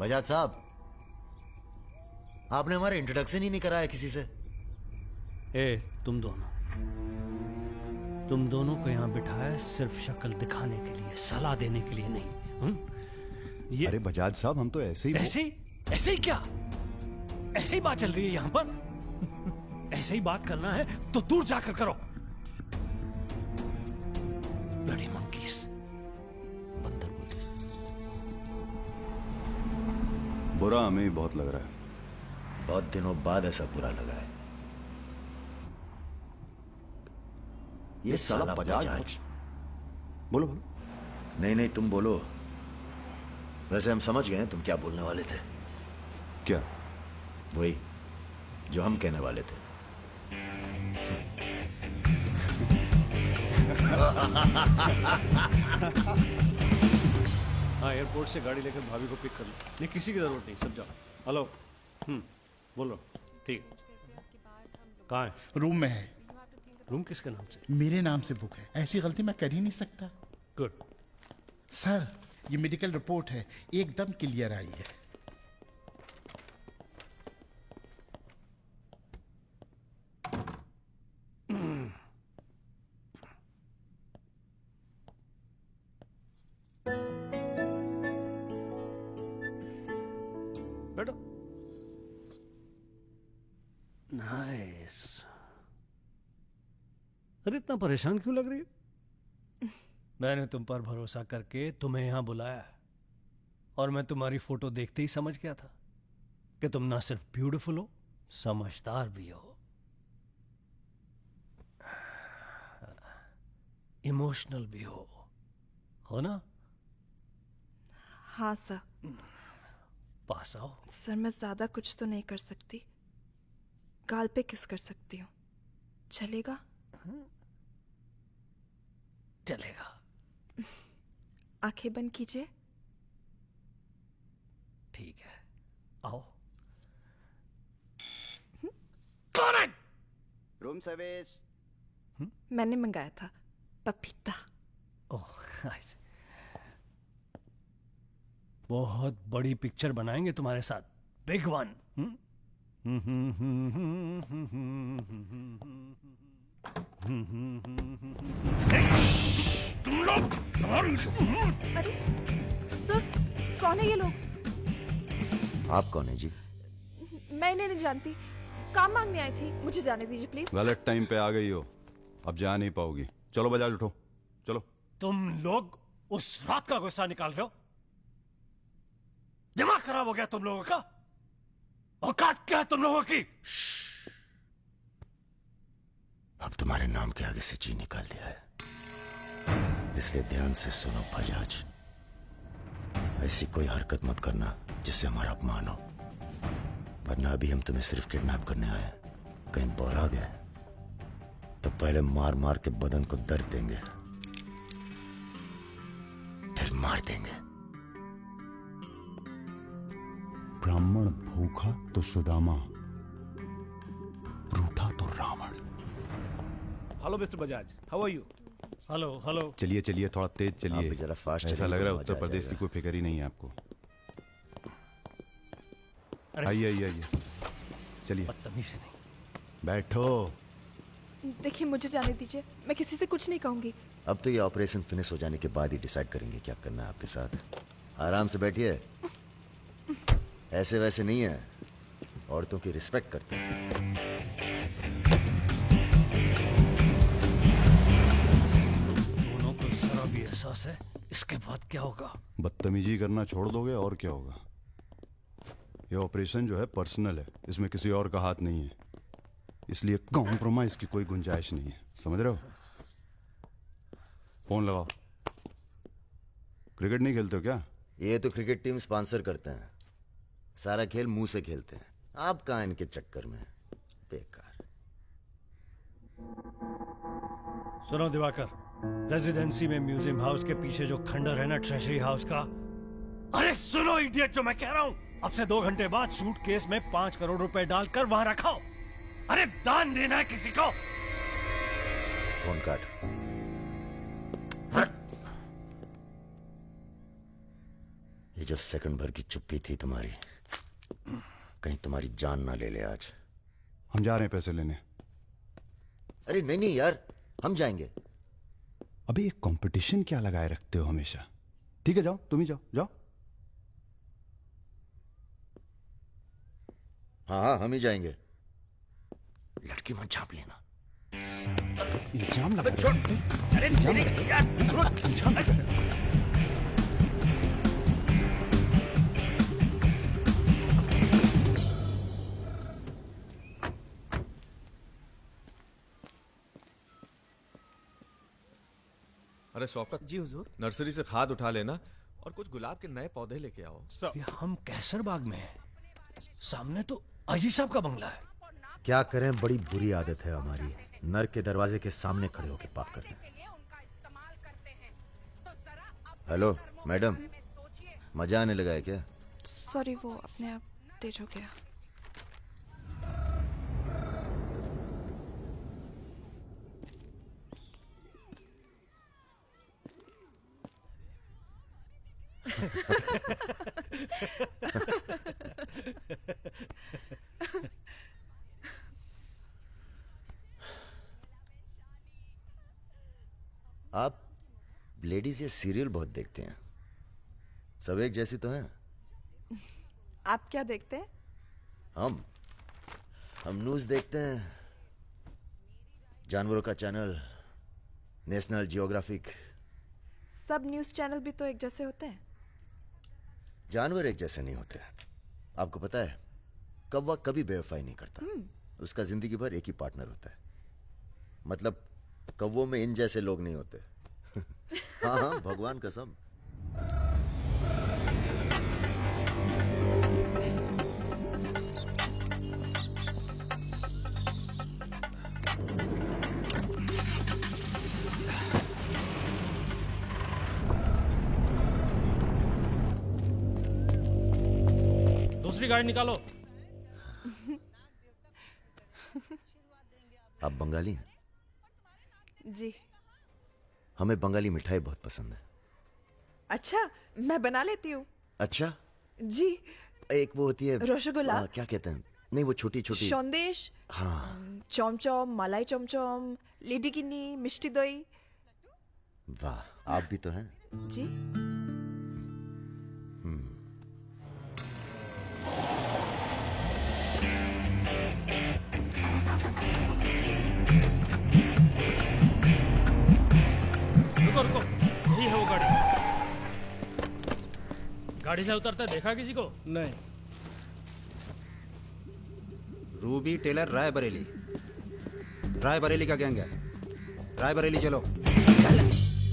बजाज साहब, आपने हमारा इंट्रोडक्शन ही नहीं कराया किसी से। तुम दोनों को यहाँ बिठाया है सिर्फ शक्ल दिखाने के लिए, सलाह देने के लिए नहीं। ये अरे बजाज साहब, हम तो ऐसे ही ऐसे ही क्या? ऐसे ही बात चल रही है यहाँ पर? ऐसे ही बात करना है तो दूर जाकर करो। Bloody monkeys. बंदर बोले। बुरा हमें ही बहुत लग रहा है। बहुत दिनों बाद ऐसा बुरा लगा है। ये साला बजाज। बोलो बोलो। नहीं तुम बोलो। वैसे हम समझ गए हैं तुम क्या बोलने वाले थे। क्या? वही जो हम कहने वाले थे। हाँ, एयरपोर्ट से गाड़ी लेकर भाभी को पिक कर लो। नहीं, किसी की जरूरत नहीं, सब जाओ। हेलो। बोलो। ठीक। कहाँ है? रूम में है। रूम किसके नाम से? मेरे नाम से बुक है। ऐसी गलती मैं कर ही नहीं सकता। गुड। सर, ये मेडिकल रिपोर्ट है, एकदम क्लियर आई है। बैठो। नाइस। अरे इतना परेशान क्यों लग रही है? मैंने तुम पर भरोसा करके तुम्हें यहां बुलाया और मैं तुम्हारी फोटो देखते ही समझ गया था कि तुम ना सिर्फ ब्यूटीफुल हो, समझदार भी हो, इमोशनल भी हो ना? हाँ सर। पास आओ। सर, मैं ज्यादा कुछ तो नहीं कर सकती। गाल पे किस कर सकती हूँ, चलेगा? चलेगा। आंखें बंद कीजिए। ठीक है, आओ। कौन है? Room service. मैंने मंगाया था, पपीता। ओह, ऐसे। बहुत बड़ी पिक्चर बनाएंगे तुम्हारे साथ, बिग वन। तुम लोग। अरे सर, कौन है ये लोग? आप कौन है जी? मैं इन्हें नहीं जानती, काम मांगने आई थी। मुझे जाने दीजिए प्लीज। गलत टाइम पे आ गई हो, अब जा नहीं पाओगी। चलो बजाज, उठो चलो। तुम लोग उस रात का गुस्सा निकाल रहे हो? दिमाग खराब हो गया तुम लोगों का? औकात क्या है तुम लोगों की? अब तुम्हारे नाम के आगे से जी निकाल दिया है, इसलिए ध्यान से सुनो बजाज। ऐसी कोई हरकत मत करना जिससे हमारा अपमान हो, वरना अभी हम तुम्हें सिर्फ किडनैप करने आए हैं। कहीं बौरा गए तो पहले मार मार के बदन को दर्द देंगे, फिर मार देंगे। ब्राह्मण भूखा तो सुदामा, रूठा तो Ravan. Hello mister Bajaj, how are you? Hello hello. चलिए चलिए, थोड़ा तेज चलिए। जरा फास्ट। ऐसा लग रहा है उत्तर प्रदेश की कोई फिक्र ही नहीं है आपको। आइए आइए आइए, चलिए। बदतमीजी नहीं। बैठो। देखिए, मुझे जाने दीजिए, मैं किसी से कुछ नहीं कहूंगी। अब तो ये ऑपरेशन फिनिश हो जाने के बाद ही डिसाइड करेंगे क्या करना है आपके साथ। आराम से बैठिए, ऐसे वैसे नहीं है, औरतों की रिस्पेक्ट करते हैं। दोनों को जरा भी एहसास है इसके बाद क्या होगा? बदतमीजी करना छोड़ दोगे और क्या होगा? ये ऑपरेशन जो है पर्सनल है, इसमें किसी और का हाथ नहीं है, इसलिए कॉम्प्रोमाइज की कोई गुंजाइश नहीं है, समझ रहे हो? फोन लगाओ। क्रिकेट नहीं खेलते हो क्या? ये तो क्रिकेट टीम स्पॉन्सर करते हैं, सारा खेल मुंह से खेलते हैं। आप कहाँ इनके चक्कर में, बेकार। सुनो दिवाकर, रेजिडेंसी में म्यूजियम हाउस के पीछे जो खंडर है ना, ट्रेजरी हाउस का। अरे सुनो इडियट, जो मैं कह रहा हूं, अब से 2 घंटे बाद सूटकेस में 5 करोड़ रुपए डालकर वहां रखाओ। अरे दान देना है किसी को। फोन काट। ये जो सेकंड भर की चुप्पी थी तुम्हारी, कहीं तुम्हारी जान ना ले ले आज। हम जा रहे हैं पैसे लेने। अरे नहीं नहीं यार, हम जाएंगे। अबे एक कंपटीशन क्या लगाए रखते हो हमेशा? ठीक है जाओ, तुम ही जाओ जाओ। हाँ हाँ हम ही जाएंगे। लड़की मत छाप लेना। इल्जाम लगा छोड़। अरे अरे शौकत जी हुजूर। नर्सरी से खाद उठा लेना और कुछ गुलाब के नए पौधे लेके आओ। ये हम कैसर बाग में हैं। सामने तो अजी साहब का बंगला है। क्या करें, बड़ी बुरी आदत है हमारी, नर के दरवाजे के सामने खड़े होकर पाप करते हैं। हेलो मैडम, मजा आने लगा है क्या? सॉरी, वो अपने आप तेज हो गया। आप लेडीज ये सीरियल बहुत देखते हैं, सब एक जैसी तो हैं। आप क्या देखते हैं? हम न्यूज़ देखते हैं, जानवरों का चैनल, नेशनल जियोग्राफिक। सब न्यूज़ चैनल भी तो एक जैसे होते हैं। जानवर एक जैसे नहीं होते। आपको पता है, कौवा कभी बेवफाई नहीं करता, उसका जिंदगी भर एक ही पार्टनर होता है। मतलब कौवों में इन जैसे लोग नहीं होते। हाँ हाँ भगवान कसम। दूसरी गाड़ी निकालो। आप बंगाली हैं? जी। हमें बंगाली मिठाई बहुत पसंद है। अच्छा, मैं बना लेती हूँ। अच्छा जी। एक वो होती है रसगुल्ला। क्या कहते हैं, नहीं वो छोटी छोटी। सौंदेश। हाँ। चमचम, मलाई चमचम, लेडी किन्नी, मिष्टी दही। वाह, आप भी तो हैं। जी। रुको रुको, यही है वो गाड़ी। गाड़ी से उतरता देखा किसी को? नहीं। रूबी टेलर रायबरेली, रायबरेली का गैंग है। रायबरेली चलो। गलत,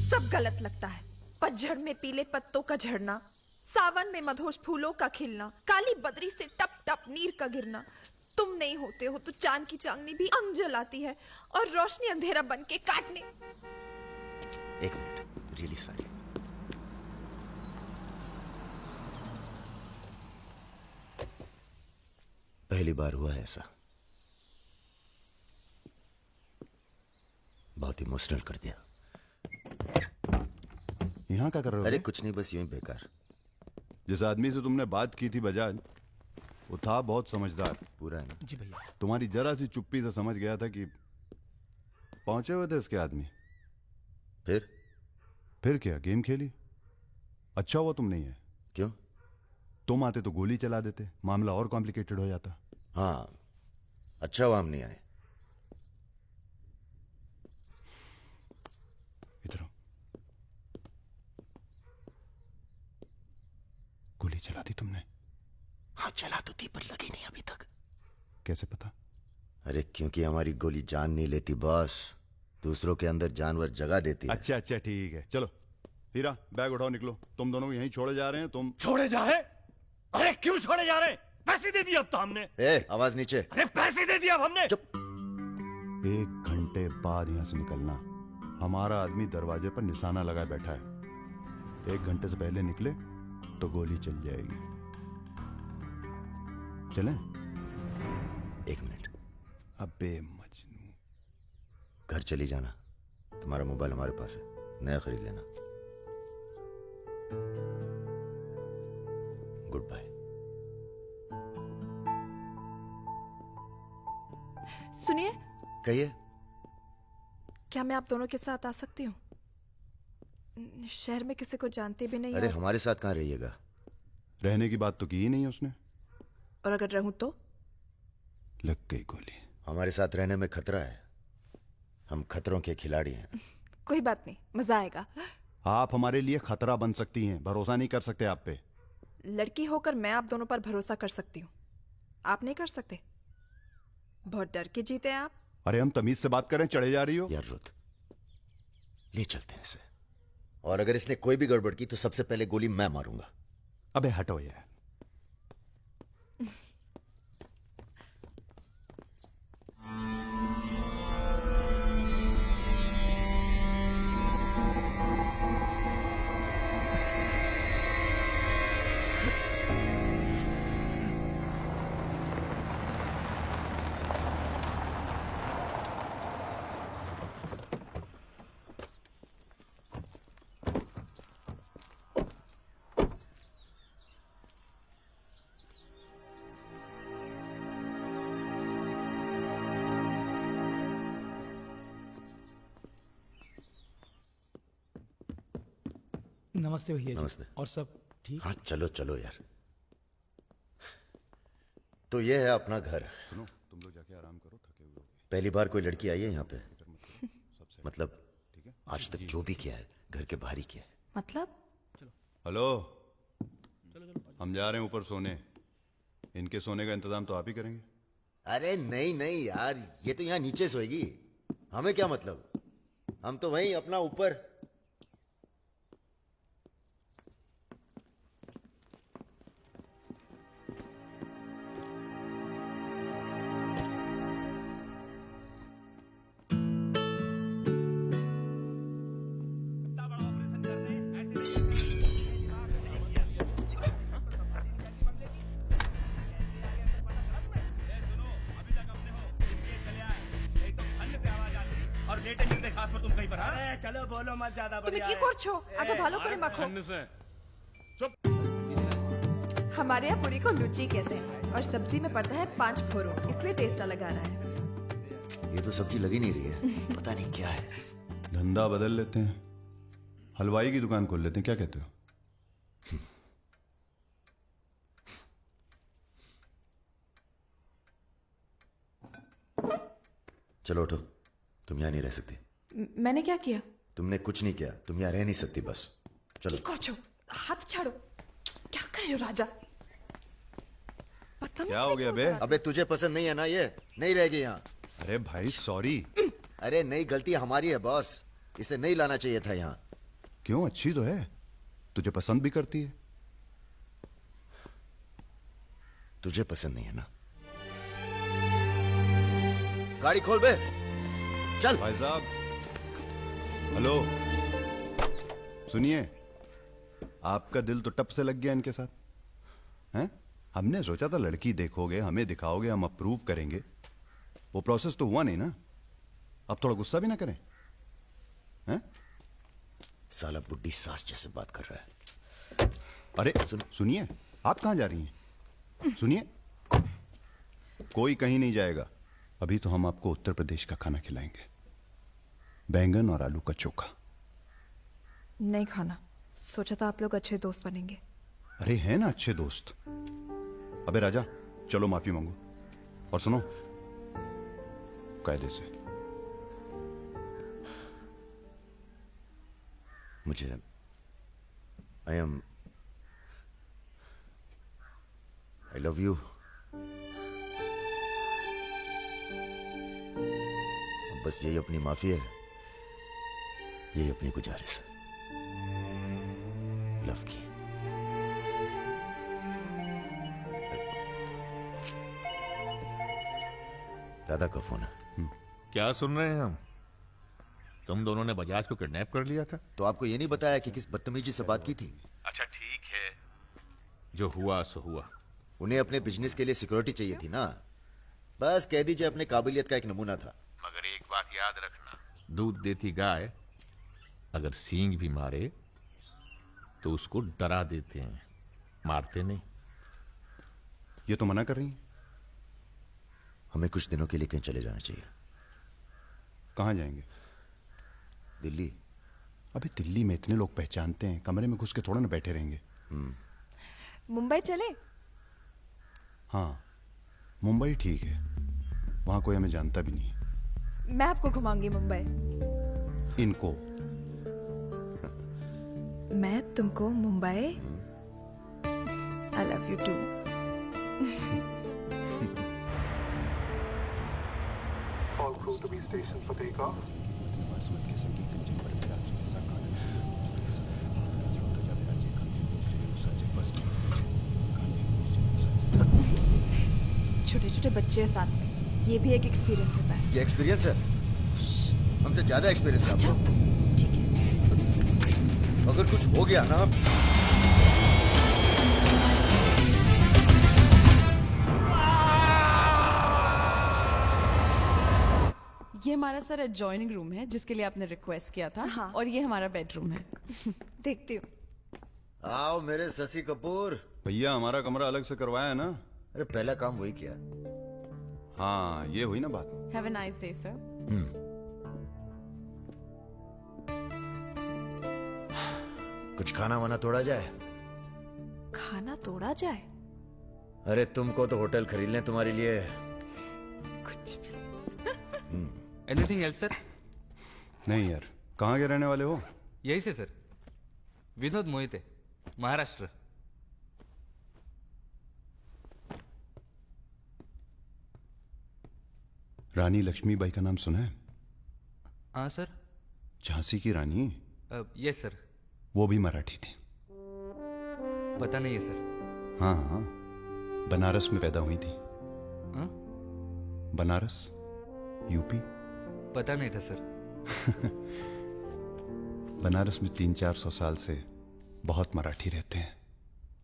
सब गलत लगता है। पतझड़ में पीले पत्तों का झड़ना, सावन में मधोश फूलों का खिलना, काली बदरी से टप टप नीर का गिरना। तुम नहीं होते हो तो चांद की चांदनी भी अंग जलाती है और रोशनी अंधेरा बन के काटने। एक मिनट, रियली सॉरी। पहली बार हुआ है ऐसा, बहुत इमोशनल कर दिया। यहाँ क्या कर रहे हो? अरे कुछ नहीं, बस यूं ही बेकार। जिस आदमी से तुमने बात की थी बजाज, वो था बहुत समझदार। पूरा है ना? जी भैया। तुम्हारी जरा सी चुप्पी से समझ गया था कि पहुंचे हुए थे इसके आदमी। फिर क्या, गेम खेली। अच्छा हुआ तुम नहीं है। क्यों? तुम आते तो गोली चला देते, मामला और कॉम्प्लिकेटेड हो जाता। हाँ, अच्छा हुआ हम नहीं आए। इधर गोली चला दी तुमने? हाँ चला तो थी, पर लगी नहीं अभी तक। कैसे पता? अरे क्योंकि हमारी गोली जान नहीं लेती बॉस, दूसरों के अंदर जानवर जगा देती है। अच्छा अच्छा ठीक है, चलो हीरा बैग उठाओ, निकलो। तुम दोनों को यहीं छोड़े जा रहे हैं। तुम छोड़े जा रहे? अरे क्यों छोड़े जा रहे? पैसे दे दिए अब तो हमने। आवाज नीचे। अरे पैसे दे दिए अब हमने। चुप। 1 घंटे बाद यहां से निकलना। हमारा आदमी दरवाजे पर निशाना लगाए बैठा है। 1 घंटे से पहले निकले तो गोली चल जाएगी। चलें? 1 मिनट। अबे मजनू, घर चली जाना, तुम्हारा मोबाइल हमारे पास है, नया खरीद लेना। Goodbye. सुनिए। कहिए। क्या मैं आप दोनों के साथ आ सकती हूँ? शहर में किसी को जानती भी नहीं। अरे हमारे साथ कहाँ रहिएगा? रहने की बात तो की ही नहीं उसने। और अगर रहूं तो? लग गई गोली। हमारे साथ रहने में खतरा है। हम खतरों के खिलाड़ी हैं। कोई बात नहीं, मजा आएगा। आप हमारे लिए खतरा बन सकती हैं, भरोसा नहीं कर सकते आप पे। लड़की होकर मैं आप दोनों पर भरोसा कर सकती हूँ, आप नहीं कर सकते। बहुत डर के जीते हैं आप। अरे हम तमीज से बात करें, चढ़े जा रही हो यार रुत, ले चलते हैं इसे। और अगर इसने कोई भी गड़बड़ की तो सबसे पहले गोली मैं मारूंगा। अबे हटो यार। नमस्ते भैया जी। नमस्ते। और सब ठीक? हाँ चलो चलो यार। तो ये है अपना घर। सुनो, तुम लोग जाके आराम करो, थके हुए हो। पहली बार कोई लड़की आई है यहाँ पे? मतलब आज तक जो भी किया है घर के बाहर ही किया है। मतलब? हेलो, हम जा रहे हैं ऊपर सोने। इनके सोने का इंतजाम तो आप ही करेंगे। अरे नहीं नहीं यार, ये तो यहाँ नीचे सोएगी, हमें क्या मतलब। हम तो वहीं अपना ऊपर। चलो बोलो मत ज्यादा। তুমি কি করছো? আগে ভালো করে মাখো। हमारे यहाँ पूरी को लुची कहते हैं और सब्जी में पड़ता है 5 फोरो, इसलिए टेस्ट अलग आ रहा है। ये तो सब्जी लगी नहीं रही है, पता नहीं क्या है। धंधा बदल लेते हैं, हलवाई की दुकान खोल लेते हैं, क्या कहते हो? चलो उठो, तुम यहाँ नहीं रह सकती। मैंने क्या किया? तुमने कुछ नहीं किया, तुम यहाँ रह नहीं सकती, बस चलो। करछो, हाथ छाड़ो। क्या कर रहे हो राजा? क्या हो गया बे? अबे तुझे पसंद नहीं है ना, ये नहीं रहेगी यहाँ। अरे भाई सॉरी। अरे नहीं, गलती हमारी है बॉस, इसे नहीं लाना चाहिए था यहाँ। क्यों, अच्छी तो है, तुझे पसंद भी करती है। तुझे पसंद नहीं है ना? गाड़ी खोल बे, चल। भाई साहब, हेलो, सुनिए, आपका दिल तो टप से लग गया इनके साथ, हैं? हमने सोचा था लड़की देखोगे, हमें दिखाओगे, हम अप्रूव करेंगे। वो प्रोसेस तो हुआ नहीं ना। अब थोड़ा गुस्सा भी ना करें, हैं? साला बुड्ढी सास जैसे बात कर रहा है। अरे सुनिए, आप कहाँ जा रही हैं? सुनिए, कोई कहीं नहीं जाएगा। अभी तो हम आपको उत्तर प्रदेश का खाना खिलाएंगे, बैंगन और आलू का चोखा। नहीं खाना, सोचा था आप लोग अच्छे दोस्त बनेंगे। अरे है ना अच्छे दोस्त। अबे राजा, चलो माफी मांगो। और सुनो, कायदे से। मुझे आई लव यू। बस यही अपनी माफी है, यही अपनी गुजारिश है लव की। दादा का फोन है। क्या सुन रहे हैं हम? तुम दोनों ने बजाज को किडनैप कर लिया था? तो आपको ये नहीं बताया कि किस बदतमीजी से बात की थी? अच्छा ठीक है, जो हुआ सो हुआ। उन्हें अपने बिजनेस के लिए सिक्योरिटी चाहिए थी ना, बस कह दीजिए अपने काबिलियत का एक नमूना था। मगर एक बात याद रखना, दूध देती गाय अगर सींग भी मारे तो उसको डरा देते हैं, मारते नहीं। ये तो मना कर रही हैं। हमें कुछ दिनों के लिए कहीं चले जाना चाहिए। कहाँ जाएंगे? दिल्ली? अबे दिल्ली में इतने लोग पहचानते हैं, कमरे में घुस के थोड़ा ना बैठे रहेंगे। मुंबई चले? हाँ, मुंबई ठीक है, वहां कोई हमें जानता भी नहीं। मैं आपको घुमाऊंगी मुंबई। इनको? मैं तुमको Mumbai. I love you too. All crew to be stationed for takeoff. छोटे छोटे बच्चे हैं साथ में, ये भी एक एक्सपीरियंस होता है। ये एक्सपीरियंस है? हमसे ज्यादा एक्सपीरियंस है आपको। ठीक है। अगर कुछ हो गया ना, ये हमारा सर एडजॉइनिंग रूम है जिसके लिए आपने रिक्वेस्ट किया था। हाँ। और ये हमारा बेडरूम है। देखती हूँ। आओ मेरे शशि कपूर। भैया हमारा कमरा अलग से करवाया है ना? अरे पहला काम वही किया। हाँ, ये हुई ना बात। Have a nice day sir. कुछ खाना वाना तोड़ा जाए? खाना तोड़ा जाए? अरे तुमको तो होटल खरीद लें तुम्हारे लिए। कुछ भी। Anything else sir? नहीं यार, कहाँ के रहने वाले हो? यही से सर, विनोद मोहिते, महाराष्ट्र। रानी लक्ष्मीबाई का नाम सुना है? हाँ सर। झांसी की रानी? Yes sir. वो भी मराठी थी। पता नहीं है सर। हाँ हाँ, बनारस में पैदा हुई थी। हाँ? बनारस, यूपी। पता नहीं था सर। बनारस में 300-400 साल से बहुत मराठी रहते हैं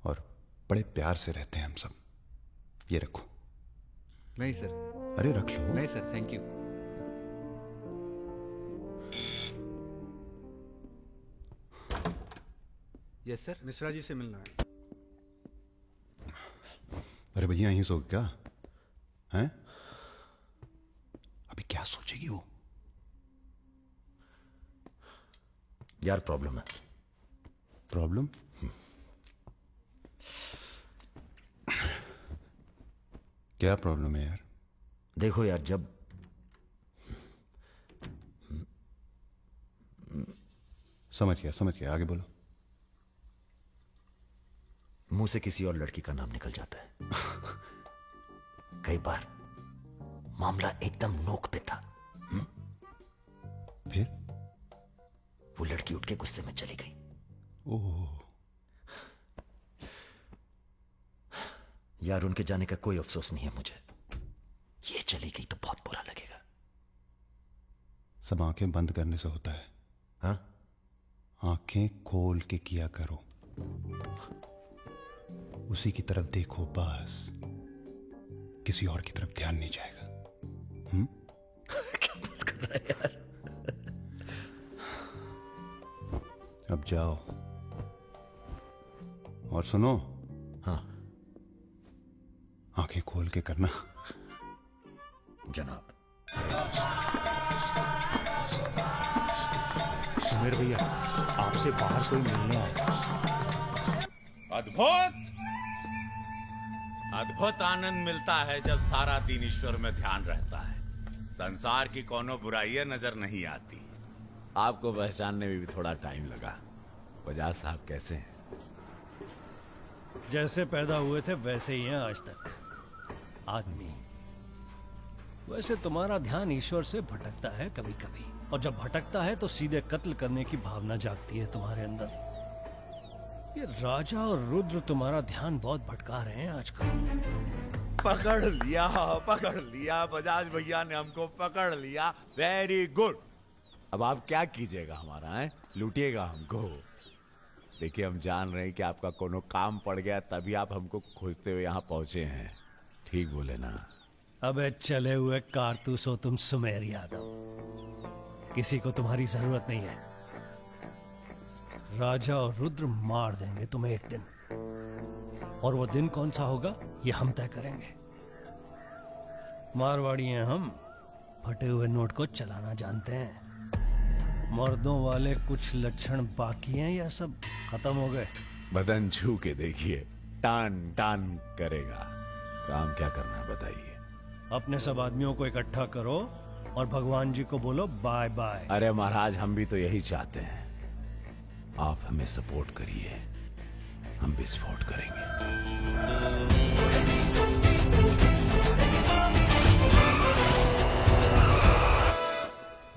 और बड़े प्यार से रहते हैं हम सब। ये रखो। नहीं सर। अरे रख लो। नहीं sir, thank you. Yes sir. Mishra ji से मिलना है। अरे भैया यहीं सो क्या हैं? अभी क्या सोचेगी वो? यार प्रॉब्लम है। प्रॉब्लम? क्या प्रॉब्लम है यार? देखो यार, जब समझ गया, आगे बोलो। मुंह से किसी और लड़की का नाम निकल जाता है। कई बार मामला एकदम नोक पे था। फिर वो लड़की उठ के गुस्से में चली गई। ओह यार, उनके जाने का कोई अफसोस नहीं है मुझे। ये चली गई तो बहुत बुरा लगेगा। सब आंखें बंद करने से होता है। हाँ? आंखें खोल के किया करो, उसी की तरफ देखो बस, किसी और की तरफ ध्यान नहीं जाएगा। क्या बात कर रहा है यार? अब जाओ और सुनो। हाँ? आंखें खोल के करना। जनाब। सुमेर भैया, आपसे बाहर कोई मिलने आया। अद्भुत अद्भुत आनंद मिलता है जब सारा दिन ईश्वर में ध्यान रहता है। संसार की कोनो बुराइयां नजर नहीं आती। आपको पहचानने में भी थोड़ा टाइम लगा। बजाज साहब कैसे हैं? जैसे पैदा हुए थे वैसे ही हैं आज तक। आदमी। वैसे तुम्हारा ध्यान ईश्वर से भटकता है कभी कभी, और जब भटकता है तो सीधे कत्ल करने की भावना जागती है तुम्हारे अंदर। ये राजा और रुद्र तुम्हारा ध्यान बहुत भटका रहे हैं आजकल। पकड़ लिया बजाज भैया ने हमको पकड़ लिया। Very good. अब आप क्या कीजिएगा हमारा है? लूटिएगा हमको? देखिए, हम जान रहे हैं कि आपका कोनो काम पड़ गया, तभी आप हमको खोजते हुए यहाँ पहुंचे हैं। ठीक बोले ना? अबे चले हुए कारतूस हो तुम सुमेर यादव। किसी को तुम्हारी जरूरत नहीं है। राजा और रुद्र मार देंगे तुम्हें एक दिन, और वो दिन कौन सा होगा ये हम तय करेंगे। मारवाड़ी हैं हम, फटे हुए नोट को चलाना जानते हैं। मर्दों वाले कुछ लक्षण बाकी हैं या सब खत्म हो गए? बदन छू के देखिए, टान टान करेगा। काम क्या करना है बताइए। अपने सब आदमियों को इकट्ठा करो और भगवान जी को बोलो बाय बाय। अरे महाराज, हम भी तो यही चाहते हैं। आप हमें सपोर्ट करिए, हम विस्फोट करेंगे।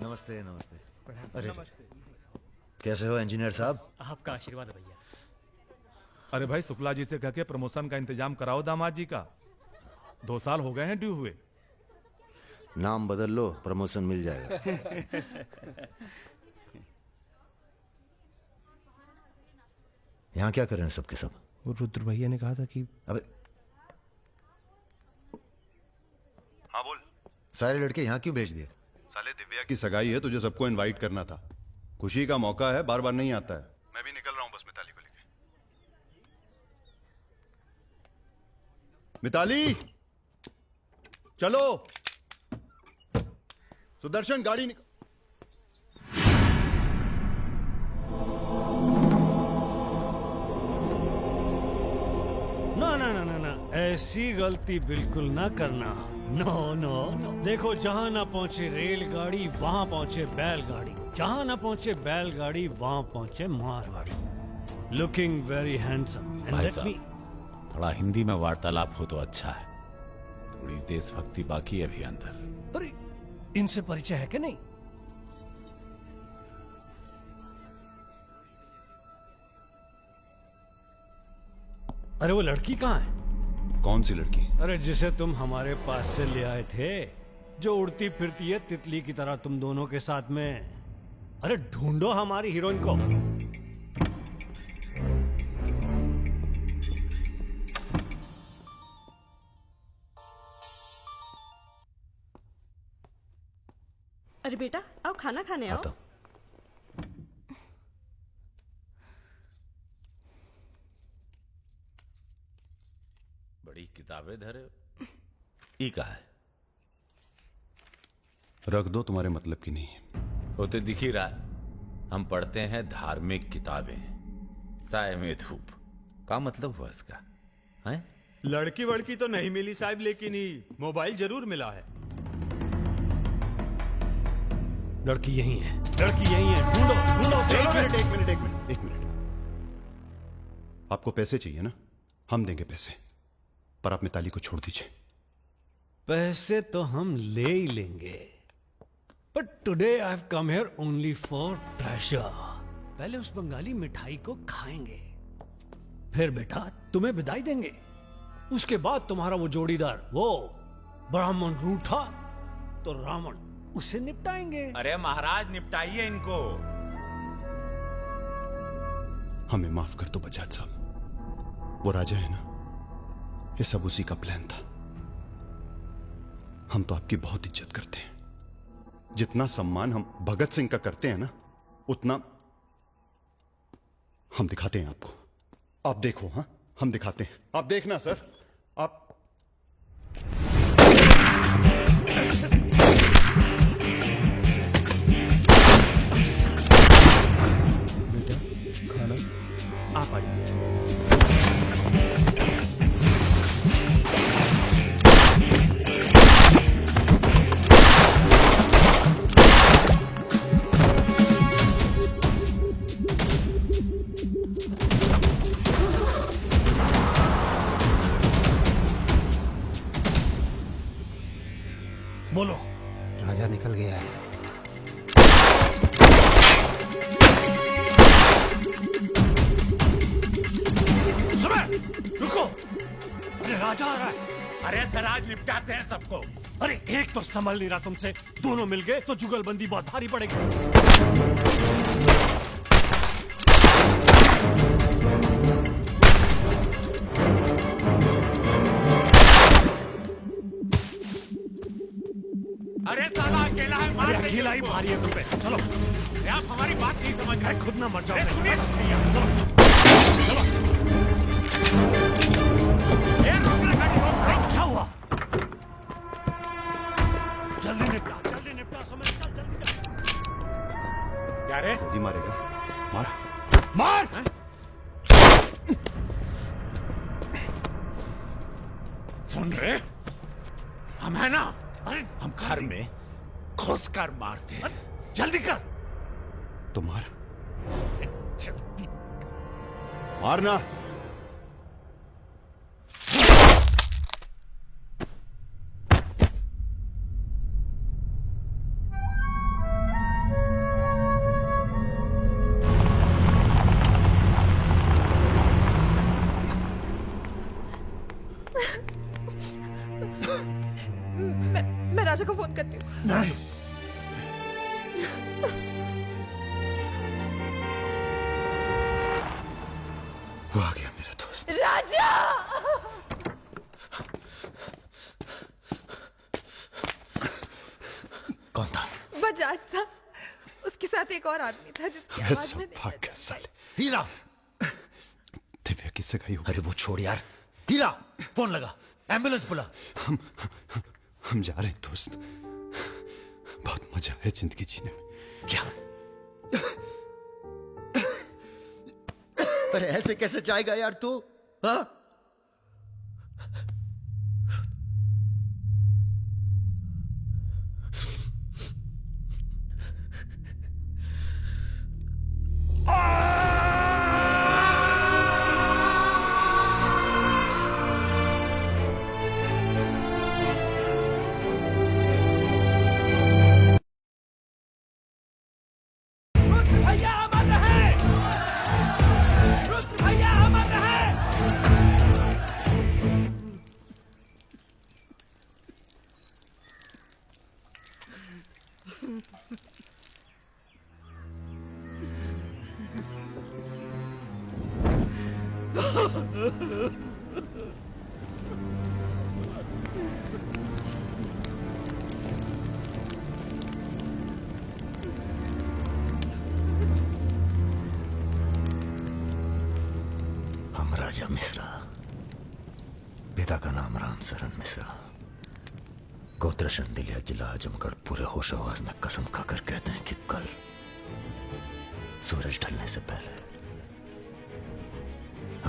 नमस्ते नमस्ते। अरे कैसे हो इंजीनियर साहब? आपका आशीर्वाद है भैया। अरे भाई, शुक्ला जी से कह के प्रमोशन का इंतजाम कराओ दामाद जी का। 2 साल हो गए हैं ड्यू हुए। नाम बदल लो, प्रमोशन मिल जाएगा। यहाँ क्या कर रहे हैं सबके सब? वो रुद्र भैया ने कहा था कि अबे हाँ बोल। सारे लड़के यहाँ क्यों भेज दिए? साले दिव्या की सगाई है, तुझे सबको इनवाइट करना था। खुशी का मौका है, बार बार नहीं आता है। मैं भी निकल रहा हूं बस मिताली को लेके। मिताली चलो। सुदर्शन गाड़ी निकल। ना ना ना ना ना, ऐसी गलती बिल्कुल ना करना। No no no. देखो, जहां ना पहुंचे रेलगाड़ी वहां पहुंचे बैलगाड़ी, जहां ना पहुंचे बैलगाड़ी वहां पहुंचे मारवाड़ी। Looking very handsome. भाई साहब, थोड़ा हिंदी में वार्तालाप हो तो अच्छा है। थोड़ी देशभक्ति बाकी है अभी अंदर। अरे, इनसे परिचय है कि नहीं? अरे वो लड़की कहाँ है? कौन सी लड़की? अरे जिसे तुम हमारे पास से ले आए थे, जो उड़ती फिरती है तितली की तरह तुम दोनों के साथ में। अरे ढूंढो हमारी हीरोइन को। अरे बेटा, आओ खाना खाने आओ। बड़ी किताबें धरे ई का है। रख दो, तुम्हारे मतलब की नहीं है। होते दिख ही रहा है। हम पढ़ते हैं धार्मिक किताबें, चाय में धूप। का मतलब हुआ इसका है? लड़की वड़की तो नहीं मिली साहब, लेकिन ही मोबाइल जरूर मिला है। लड़की यही है, लड़की यही है। ढूंढो ढूंढो। एक मिनट। आपको पैसे चाहिए ना? हम देंगे पैसे, पर आप मिताली को छोड़ दीजिए। पैसे तो हम ले ही लेंगे, but today I have come here only for pleasure. पहले उस बंगाली मिठाई को खाएंगे, फिर बेटा तुम्हें विदाई देंगे। उसके बाद तुम्हारा वो जोड़ीदार, वो ब्राह्मण रूठा तो रावण, उसे निपटाएंगे। अरे महाराज, निपटाइए इनको। हमें माफ कर दो बजाज साहब, वो राजा है ना, ये सब उसी का प्लान था। हम तो आपकी बहुत इज्जत करते हैं। जितना सम्मान हम भगत सिंह का करते हैं ना, उतना हम दिखाते हैं आपको। आप देखो, हाँ हम दिखाते हैं, आप देखना सर। आप बेटा खाना आप आइए। बोलो। राजा निकल गया है। सुबह रुको, अरे राजा आ रहा है। अरे सर, आज निपटाते हैं सबको। अरे एक तो संभल नहीं रहा तुमसे, दोनों मिल गए तो जुगलबंदी बहुत भारी पड़ेगी। अरे साला अकेला है, मार देंगे अकेला ही उसको। भारी है तुम पे। चलो, अरे आप हमारी बात नहीं समझ रहे। खुद ना मर जाओ। अरे सुनिए। क्या हुआ? जल्दी निपटा, समय चल, जल्दी निपटा। सुन रहे? हम है ना, हम घर में घुस कर मारते हैं। जल्दी कर। तो मार, जल्दी मारना। मैं राजा को फोन करती हूँ। नहीं, वो आ गया मेरा दोस्त। राजा! कौन था? बजाज था। उसके साथ एक और आदमी था जिसकी आवाज में नहीं भाग साले। हीरा! दिव्या किससे गई हो? अरे वो छोड़ यार। हीरा, फोन लगा, एम्बुलेंस बुला। हम जा रहे हैं दोस्त। बहुत मजा है जिंदगी जीने में। क्या? अरे ऐसे कैसे जाएगा यार तू? हाँ? भैया अमर रहे! रुद्र भैया अमर रहे! हम राजा मिश्रा, पिता का नाम राम सरन मिश्रा, गोत्र शंदिलिया, जिला आजमगढ़, पूरे होश आवाज में कसम खाकर कहते हैं कि कल सूरज ढलने से पहले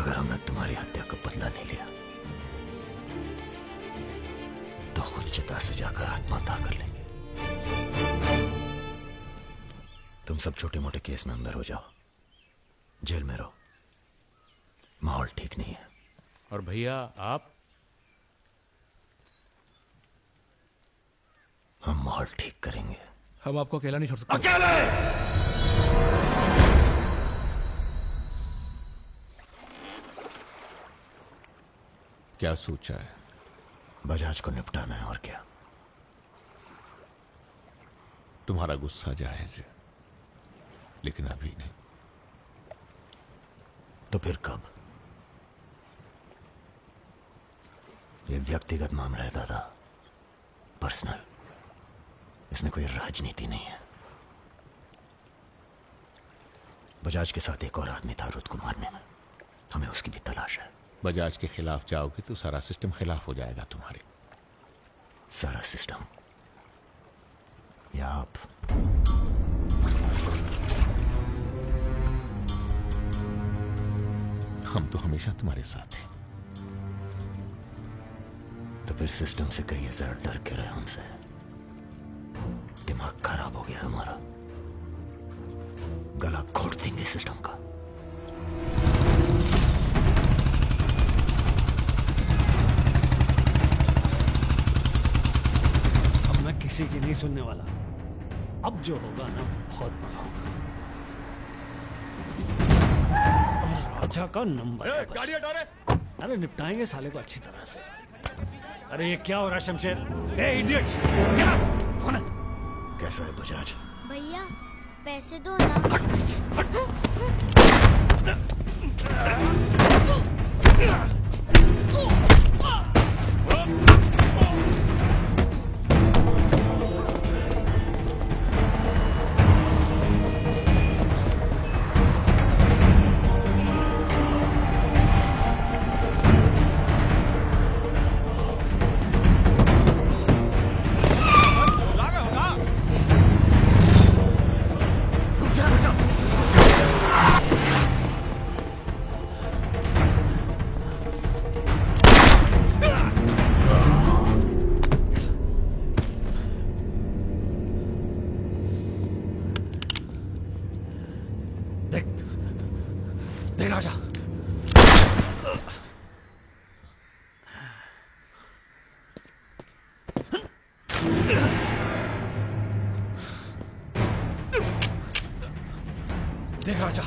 अगर हमने तुम्हारी हत्या का बदला नहीं लिया तो खुद चिता से जाकर आत्महत्या कर लेंगे। तुम सब छोटे मोटे केस में अंदर हो जाओ, जेल में रहो, माहौल ठीक नहीं है। और भैया आप? हम माहौल ठीक करेंगे। हम आपको अकेला नहीं छोड़ सकते। अकेले! क्या सोचा है? बजाज को निपटाना है और क्या। तुम्हारा गुस्सा जायज है, लेकिन अभी नहीं। तो फिर कब? ये व्यक्तिगत मामला है दादा, पर्सनल। इसमें कोई राजनीति नहीं है। बजाज के साथ एक और आदमी था रुद्र को मारने में, हमें उसकी भी तलाश है। बजाज के खिलाफ जाओगे तो सारा सिस्टम खिलाफ हो जाएगा तुम्हारे। सारा सिस्टम या आप? हम तो हमेशा तुम्हारे साथ हैं। तो फिर सिस्टम से कहिए जरा डर के रहे हमसे। दिमाग खराब हो गया हमारा, गला घोट देंगे सिस्टम का। अब मैं किसी की नहीं सुनने वाला। अब जो होगा ना बहुत बड़ा होगा। राजा का नंबर है बस। गाड़ी हटा रे। अरे निपटाएंगे साले को अच्छी तरह से। अरे ये क्या हो रहा है शमशेर? ए इडियट! क्या? कौन है? कैसा है बजाज? भैया पैसे दो ना। राजा,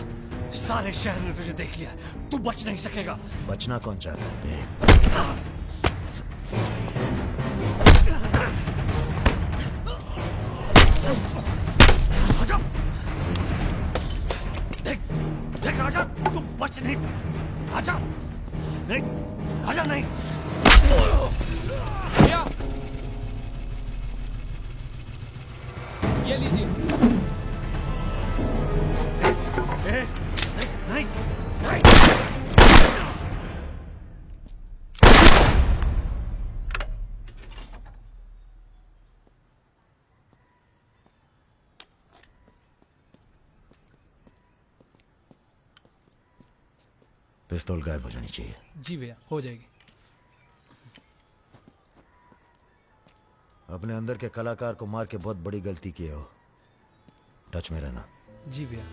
सारे शहर ने तुझे देख लिया, तू बच नहीं सकेगा। बचना कौन चाहता है? राजा, देख देख राजा, तू बच नहीं। राजा नहीं, राजा नहीं। भैया ये लीजिए। नहीं नहीं। पिस्तौल गायब हो जानी चाहिए। जी भैया, हो जाएगी। अपने अंदर के कलाकार को मार के बहुत बड़ी गलती की हो। टच में रहना। जी भैया।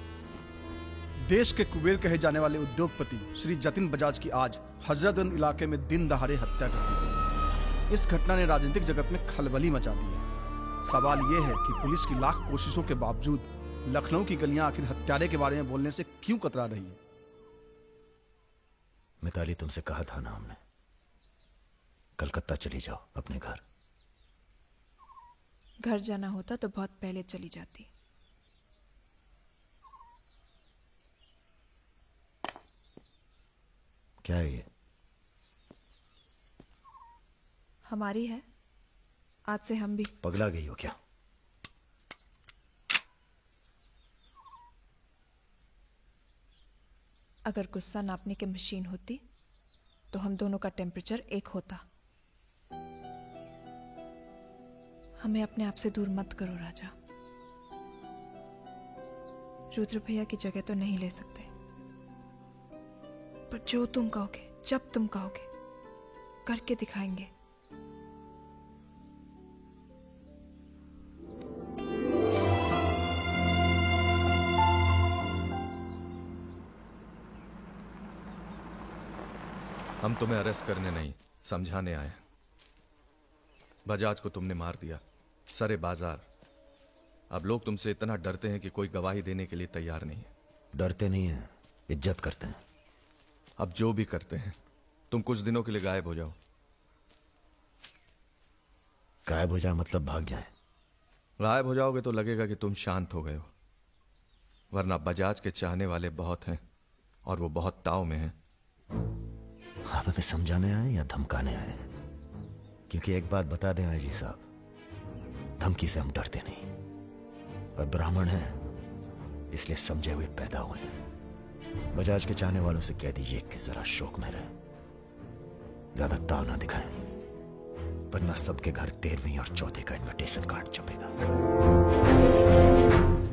देश के कुबेर कहे जाने वाले उद्योगपति श्री जतिन बजाज की आज हजरतगंज इलाके में दिन दहाड़े हत्या कर दी गई। इस घटना ने राजनीतिक जगत में खलबली मचा दी है। सवाल यह है कि पुलिस की लाख कोशिशों के बावजूद लखनऊ की गलियां आखिर हत्यारे के बारे में बोलने से क्यों कतरा रही है? मिताली, तुमसे कहा था ना हमने, कलकत्ता चली जाओ अपने घर। घर जाना होता तो बहुत पहले चली जाती। क्या है ये? हमारी है, आज से हम भी। पगला गई हो क्या? अगर गुस्सा नापने की मशीन होती तो हम दोनों का टेम्परेचर एक होता। हमें अपने आप से दूर मत करो राजा। रुद्र भैया की जगह तो नहीं ले सकते, पर जो तुम कहोगे, जब तुम कहोगे, करके दिखाएंगे। हम तुम्हें अरेस्ट करने नहीं, समझाने आए। बजाज को तुमने मार दिया, सरे बाजार। अब लोग तुमसे इतना डरते हैं कि कोई गवाही देने के लिए तैयार नहीं है। डरते नहीं हैं, इज्जत करते हैं। अब जो भी करते हैं, तुम कुछ दिनों के लिए गायब हो जाओ। गायब हो जाए मतलब भाग जाए? गायब हो जाओगे तो लगेगा कि तुम शांत हो गए हो, वरना बजाज के चाहने वाले बहुत हैं और वो बहुत ताव में हैं। आप हमें समझाने आए या धमकाने आए? क्योंकि एक बात बता दें आजी साहब, धमकी से हम डरते नहीं, और ब्राह्मण हैं इसलिए समझे हुए पैदा हुए हैं। बजाज के चाहने वालों से कह दीजिए कि जरा शौक में रहे, ज्यादा ताव ना दिखाएं, वरना सबके घर 13वीं और 4थे का इनविटेशन कार्ड छपेगा।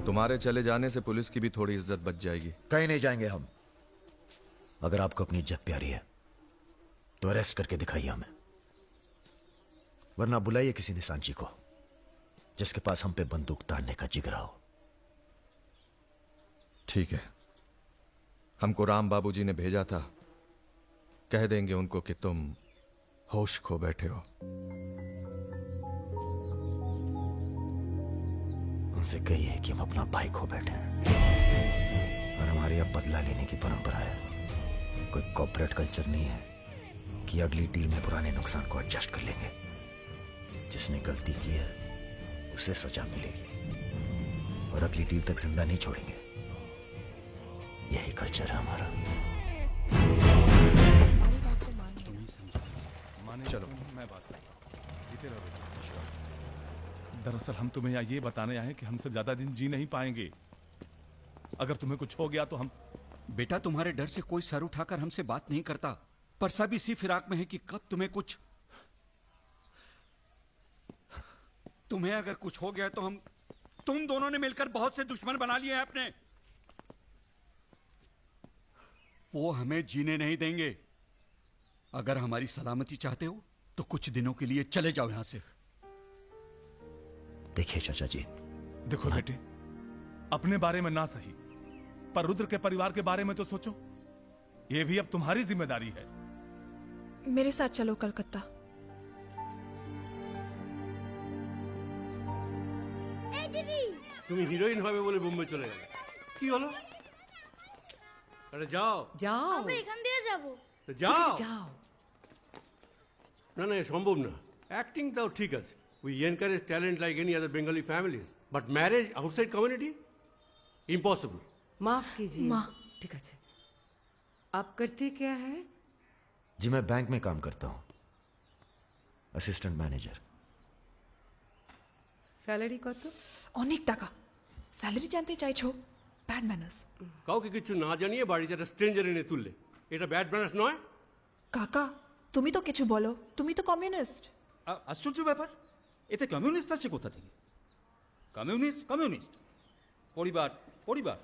तुम्हारे चले जाने से पुलिस की भी थोड़ी इज्जत बच जाएगी। कहीं नहीं जाएंगे हम। अगर आपको अपनी इज्जत प्यारी है तो अरेस्ट करके दिखाइए हमें, वरना बुलाइए किसी निशानची को जिसके पास हम पे बंदूक तानने का जिगरा हो। ठीक है, हमको राम बाबूजी ने भेजा था, कह देंगे उनको कि तुम होश खो बैठे हो। उनसे कहिए कि हम अपना भाई खो बैठे हैं और हमारे अब बदला लेने की परंपरा है। कोई कॉर्पोरेट कल्चर नहीं है कि अगली डील में पुराने नुकसान को एडजस्ट कर लेंगे। जिसने गलती की है उसे सजा मिलेगी और अगली डील तक जिंदा नहीं छोड़ेंगे। यही कल्चर है हमारा। चलो मैं बात जीते रहो। दरअसल हम तुम्हें यहाँ ये बताने आए हैं कि हमसे ज्यादा दिन जी नहीं पाएंगे। अगर तुम्हें कुछ हो गया तो हम। बेटा, तुम्हारे डर से कोई सर उठाकर हमसे बात नहीं करता, पर सब इसी फिराक में है कि कब तुम्हें कुछ। तुम्हें अगर कुछ हो गया तो तुम दोनों ने मिलकर बहुत से दुश्मन बना लिए हैं अपने। वो हमें जीने नहीं देंगे। अगर हमारी सलामती चाहते हो तो कुछ दिनों के लिए चले जाओ यहां से। देखिए चाचा जी, देखो बेटे, अपने बारे में ना सही, पर रुद्र के परिवार के बारे में तो सोचो। ये भी अब तुम्हारी जिम्मेदारी है। मेरे साथ चलो कलकत्ता। তুমি হিরোইন হবে বলে বোম্বে চলে গেলে, কি হলো? আরে যাও যাও আমরা এখান দিয়ে যাব তো যাও যাও না না এ সম্ভব না অ্যাক্টিংটাও ঠিক আছে we encourage talent like any other Bengali families but marriage outside community impossible. माफ कीजिए ठीक है। आप करते क्या है? जी मैं बैंक में काम करता हूँ, असिस्टेंट मैनेजर। স্যালারি কত? অনেক টাকা। স্যালারি জানতে চাইছো? Bad manners. কাউকে কিছু না জানিয়ে বাড়িতে একটা স্ট্রেঞ্জার এনে তুললে এটা ব্যাড ম্যানার্স নয়? কাকা তুমি তো কিছু বলো, তুমি তো কমিউনিস্ট। আশ্চর্য ব্যাপার, এতে কমিউনিস্ট আছে কোথা থেকে? কমিউনিস্ট কমিউনিস্ট, পরিবার পরিবার।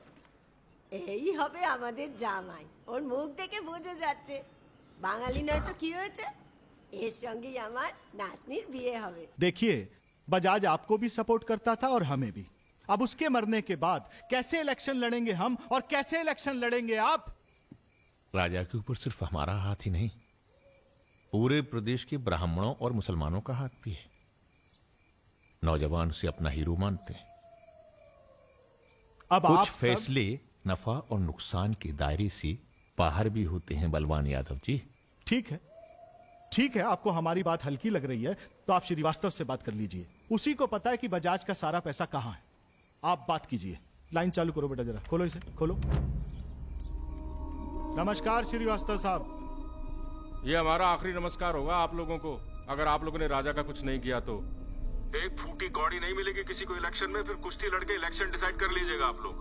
এই হবে আমাদের জামাই, ওর মুখ দেখে বোঝা যাচ্ছে বাঙালি নয় তো কি হয়েছে, এর সঙ্গেই আমার নাতনির বিয়ে হবে। देखिए बजाज आपको भी सपोर्ट करता था और हमें भी। अब उसके मरने के बाद कैसे इलेक्शन लड़ेंगे हम और कैसे इलेक्शन लड़ेंगे आप? राजा के ऊपर सिर्फ हमारा हाथ ही नहीं, पूरे प्रदेश के ब्राह्मणों और मुसलमानों का हाथ भी है। नौजवान उसे अपना हीरो मानते हैं। अब कुछ आप फैसले नफा और नुकसान के दायरे से बाहर भी होते हैं बलवान यादव जी। ठीक है, आपको हमारी बात हल्की लग रही है तो आप श्रीवास्तव से बात कर लीजिए, उसी को पता है कि बजाज का सारा पैसा कहां है। आप बात कीजिए। लाइन चालू करो बेटा, जरा खोलो इसे, खोलो। नमस्कार श्रीवास्तव साहब। ये हमारा आखिरी नमस्कार होगा आप लोगों को, अगर आप लोगों ने राजा का कुछ नहीं किया तो। एक फूटी कौड़ी नहीं मिलेगी किसी को इलेक्शन में, फिर कुश्ती लड़के इलेक्शन डिसाइड कर लीजिएगा आप लोग।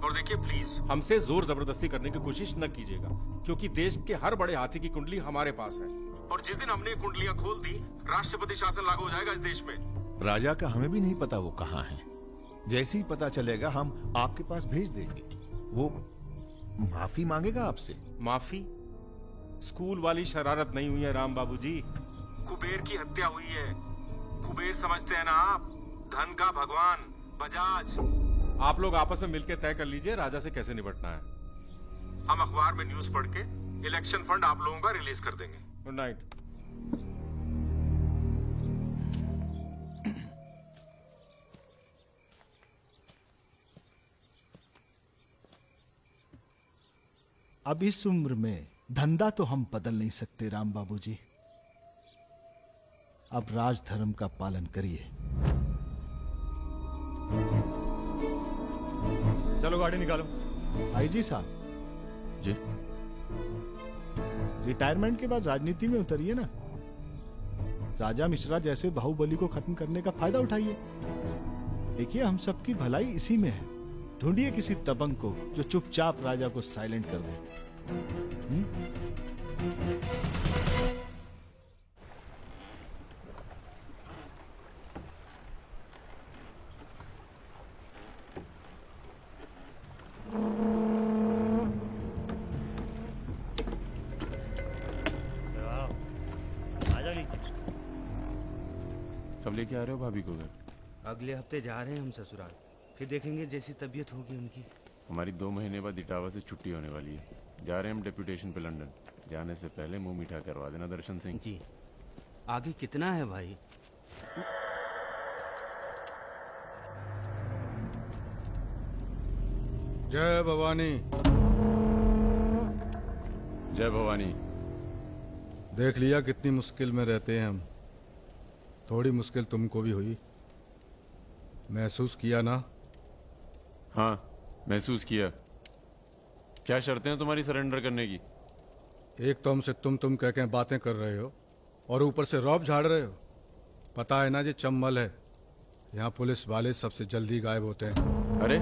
और देखिए प्लीज हमसे जोर जबरदस्ती करने की कोशिश न कीजिएगा, क्योंकि देश के हर बड़े हाथी की कुंडली हमारे पास है, और जिस दिन हमने कुंडलियां खोल दी राष्ट्रपति शासन लागू हो जाएगा इस देश में। राजा का हमें भी नहीं पता वो कहाँ है, जैसे ही पता चलेगा हम आपके पास भेज देंगे। वो माफी मांगेगा आपसे। माफी? स्कूल वाली शरारत नहीं हुई है राम बाबू जी, कुबेर की हत्या हुई है। कुबेर समझते हैं ना आप, धन का भगवान बजाज। आप लोग आपस में मिलकर तय कर लीजिए राजा से कैसे निपटना है। हम अखबार में न्यूज पढ़ के इलेक्शन फंड आप लोगों का रिलीज कर देंगे। Good night. अब इस उम्र में धंधा तो हम बदल नहीं सकते राम बाबू जी, अब राजधर्म का पालन करिए। चलो गाड़ी निकालो। आईजी साहब जी, रिटायरमेंट के बाद राजनीति में उतरिए ना। राजा मिश्रा जैसे बाहुबली को खत्म करने का फायदा उठाइए। देखिए हम सबकी भलाई इसी में है, ढूंढिए किसी दबंग को जो चुपचाप राजा को साइलेंट कर दे। कब लेके आ रहे हो भाभी को घर? अगले हफ्ते जा रहे हैं हम ससुराल, फिर देखेंगे जैसी तबीयत होगी उनकी। हमारी 2 महीने बाद इटावा से छुट्टी होने वाली है, जा रहे हैं हम डेप्यूटेशन पे लंदन। जाने से पहले मुंह मीठा करवा देना दर्शन सिंह जी। आगे कितना है भाई? जय भवानी। जय भवानी। देख लिया कितनी मुश्किल में रहते हैं हम, थोड़ी मुश्किल तुमको भी हुई, महसूस किया ना? हाँ महसूस किया। क्या शर्तें हैं तुम्हारी सरेंडर करने की? एक तो हमसे तुम कह के बातें कर रहे हो और ऊपर से रौब झाड़ रहे हो। पता है ना ये चंबल है, यहाँ पुलिस वाले सबसे जल्दी गायब होते हैं। अरे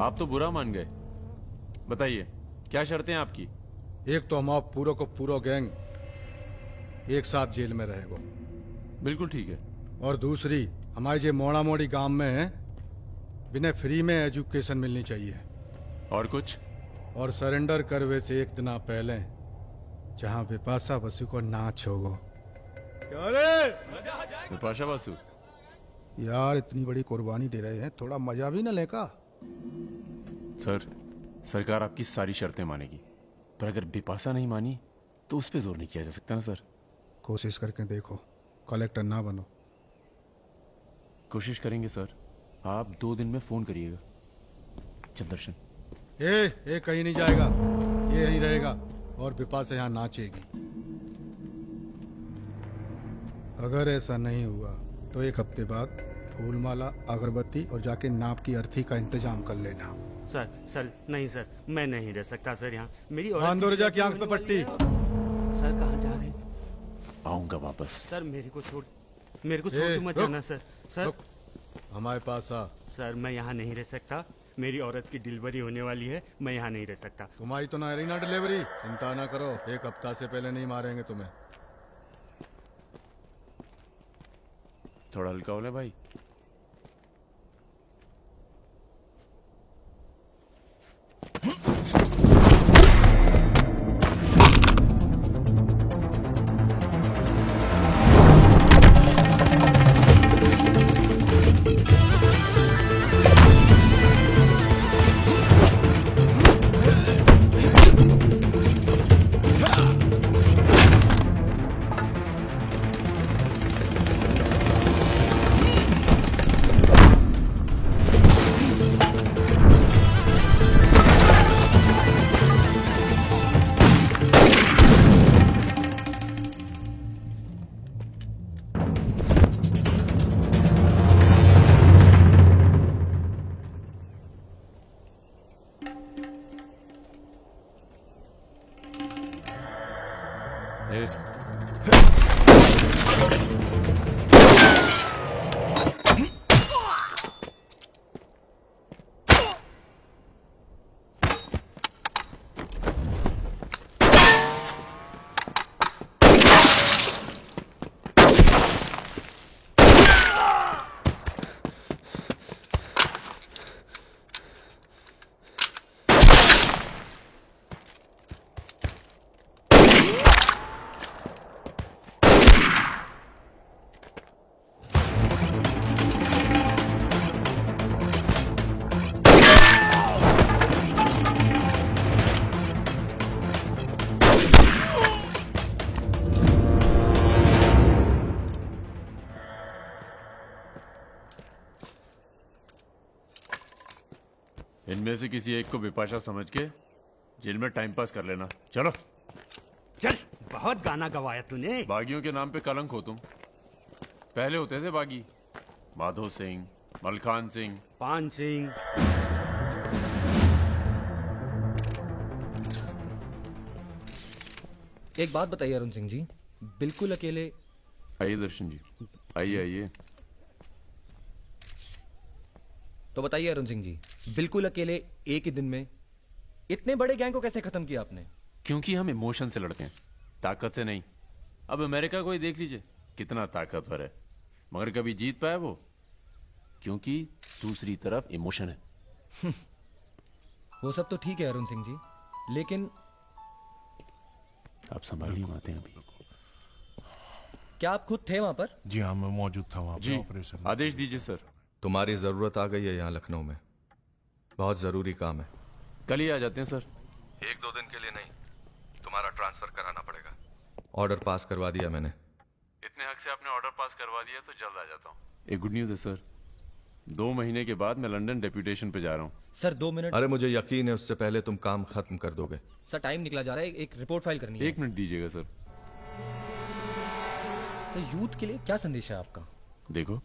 आप तो बुरा मान गए, बताइए क्या शर्तें हैं आपकी? एक तो हम आप पूरा को पूरा गैंग एक साथ जेल में रहेगा। बिल्कुल ठीक है। और दूसरी हमारे जो मोड़ा मोड़ी गांव में है, बिना फ्री में एजुकेशन मिलनी चाहिए। और कुछ? और सरेंडर करवे से एक दिन पहले जहाँ बिपाशा बसु को नाच होगो। बिपाशा बसु यार इतनी बड़ी कुर्बानी दे रहे हैं, थोड़ा मजा भी न लेगा। सर सरकार आपकी सारी शर्तें मानेगी, पर अगर बिपाशा नहीं मानी तो उस पर जोर नहीं किया जा सकता ना सर। कोशिश करके देखो, कलेक्टर ना बनो। कोशिश करेंगे सर, आप 2 दिन में फोन करिएगा। चल दर्शन। ए कहीं नहीं जाएगा, ये यहीं रहेगा और बिपाशा यहाँ नाचेगी। अगर ऐसा नहीं हुआ तो 1 हफ्ते बाद फूलमाला, अगरबत्ती और जाके नाप की अर्थी का इंतजाम कर लेना। सर नहीं सर, मैं नहीं रह सकता सर यहाँ। मेरी बांधो रजा की आंख पे पट्टी। सर कहाँ जा रहे हैं? आऊंगा वापस। सर मेरे को छोड़ के मत जाना सर। सर हमारे पास आ। सर मैं यहाँ नहीं रह सकता, मेरी औरत की डिलीवरी होने वाली है, मैं यहाँ नहीं रह सकता। तुम्हारी तो ना रही ना डिलीवरी, चिंता ना करो, 1 हफ्ता से पहले नहीं मारेंगे तुम्हें। थोड़ा हल्का हो ले भाई। इनमें से किसी एक को बिपाशा समझ के जेल में टाइम पास कर लेना। चलो चल, बहुत गाना गवाया तूने। बागियों के नाम पे कलंक हो तुम। पहले होते थे बागी, माधो सिंह, मलखान सिंह, पान सिंह। एक बात बताइए अरुण सिंह जी, बिल्कुल अकेले। आइए दर्शन जी, आइए आइए। तो बताइए अरुण सिंह जी, बिल्कुल अकेले एक ही दिन में इतने बड़े गैंग को कैसे खत्म किया आपने? क्योंकि हम इमोशन से लड़ते हैं, ताकत से नहीं। अब अमेरिका को ही देख लीजिए, कितना ताकतवर है, मगर कभी जीत पाया वो? क्योंकि दूसरी तरफ इमोशन है। वो सब तो ठीक है अरुण सिंह जी, लेकिन आप संभालिए बातें अभी। क्या आप खुद थे वहां पर? जी हाँ, मैं मौजूद था वहां जी, पर ऑपरेशन। आदेश दीजिए सर। तुम्हारी जरूरत आ गई है यहाँ लखनऊ में, बहुत जरूरी काम है। कल ही आ जाते हैं सर। 1-2 दिन के लिए नहीं, तुम्हारा ट्रांसफर कराना पड़ेगा। ऑर्डर पास करवा दिया मैंने। इतने हक से आपने ऑर्डर पास करवा दिया तो जल्द आ जाता हूँ। एक गुड न्यूज है सर, 2 महीने के बाद मैं लंदन डेप्यूटेशन पे जा रहा हूँ। Sir 2 minute. अरे मुझे यकीन है उससे पहले तुम काम खत्म कर दोगे। सर टाइम निकला जा रहा है, एक रिपोर्ट फाइल करनी है। 1 मिनट दीजिएगा सर। सर यूथ के लिए क्या संदेश है आपका? देखो,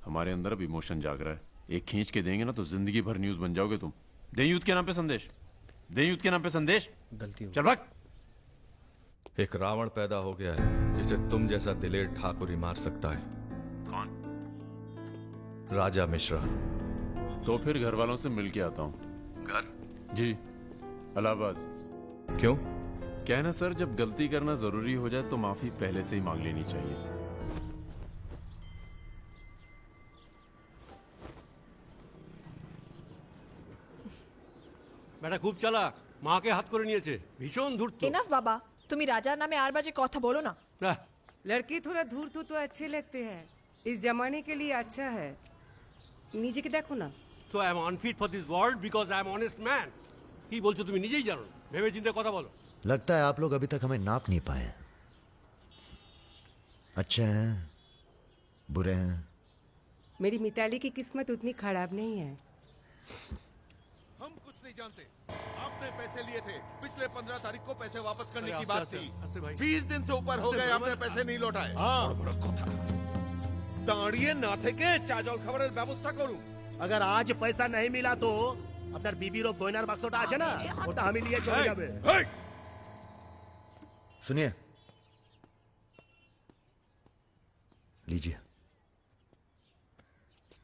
हमारे अंदर अब इमोशन जाग रहा है, एक खींच के देंगे ना तो जिंदगी भर न्यूज बन जाओगे तुम। दे यूथ के नाम पे संदेश, दे यूथ के नाम पे संदेश। गलती हो चल भाग। एक रावण पैदा हो गया है जिसे तुम जैसा दिलेर ठाकुर ही मार सकता है। कौन? राजा मिश्रा। तो फिर घर वालों से मिल के आता हूँ। घर? जी, इलाहाबाद। क्यों? क्या है ना सर, जब गलती करना जरूरी हो जाए तो माफी पहले से ही मांग लेनी चाहिए। বেটা খুব চালাক, মাকে হাত করে নিয়েছে, ভীষণ ধূর্ত। এনাফ বাবা, তুমি রাজার নামে আর বাজে কথা বলো না। लड़के थोड़ा धूर्त तो अच्छे लगते हैं, इस जमाने के लिए अच्छा है। नीचे के देखो ना। So I am unfit for this world because I am honest man. কি বলছো তুমি নিজেই জানো, ভেবে চিন্তে কথা বলো। लगता है आप लोग अभी तक हमें नाप नहीं पाए। अच्छे हैं, बुरे हैं। मेरी मिताली की किस्मत उतनी खराब नहीं है। हम तुम कुछ नहीं जानते। आपने पैसे लिए थे, पिछले 15 तारीख को पैसे वापस करने अरे की आस्ते, बात आस्ते, थी। भाई। 20 दिन से ऊपर हो आस्ते, गए, भाई, आपने पैसे नहीं लौटाए। দাঁড়িয়ে না থেকে চা জল খাবারের ব্যবস্থা করুন। अगर आज पैसा नहीं मिला तो আপনার বিবির গয়নার বাক্সটা আছে না, ওটা আমি নিয়ে চলে যাবে। सुनिए, लीजिए,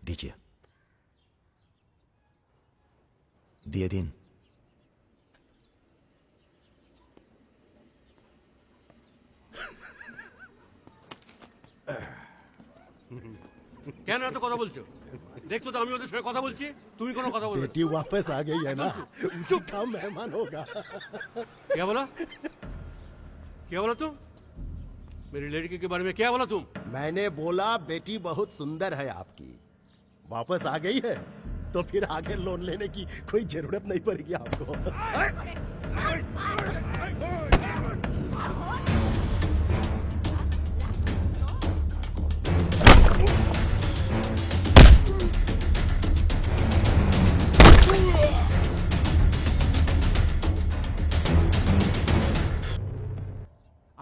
दीजिए, दिए दिन। কেন এত কথা বলছো? দেখছো তো আমি ওদের সঙ্গে কথা বলছি, তুমি কোনো কথা বলছো? बेटी वापस आ गई है ना, उसी का मेहमान होगा। क्या बोला? क्या बोला तुम? मेरी लड़की के बारे में क्या बोला तुम? मैंने बोला बेटी बहुत सुंदर है आपकी, वापस आ गई है तो फिर आगे लोन लेने की कोई जरूरत नहीं पड़ेगी आपको।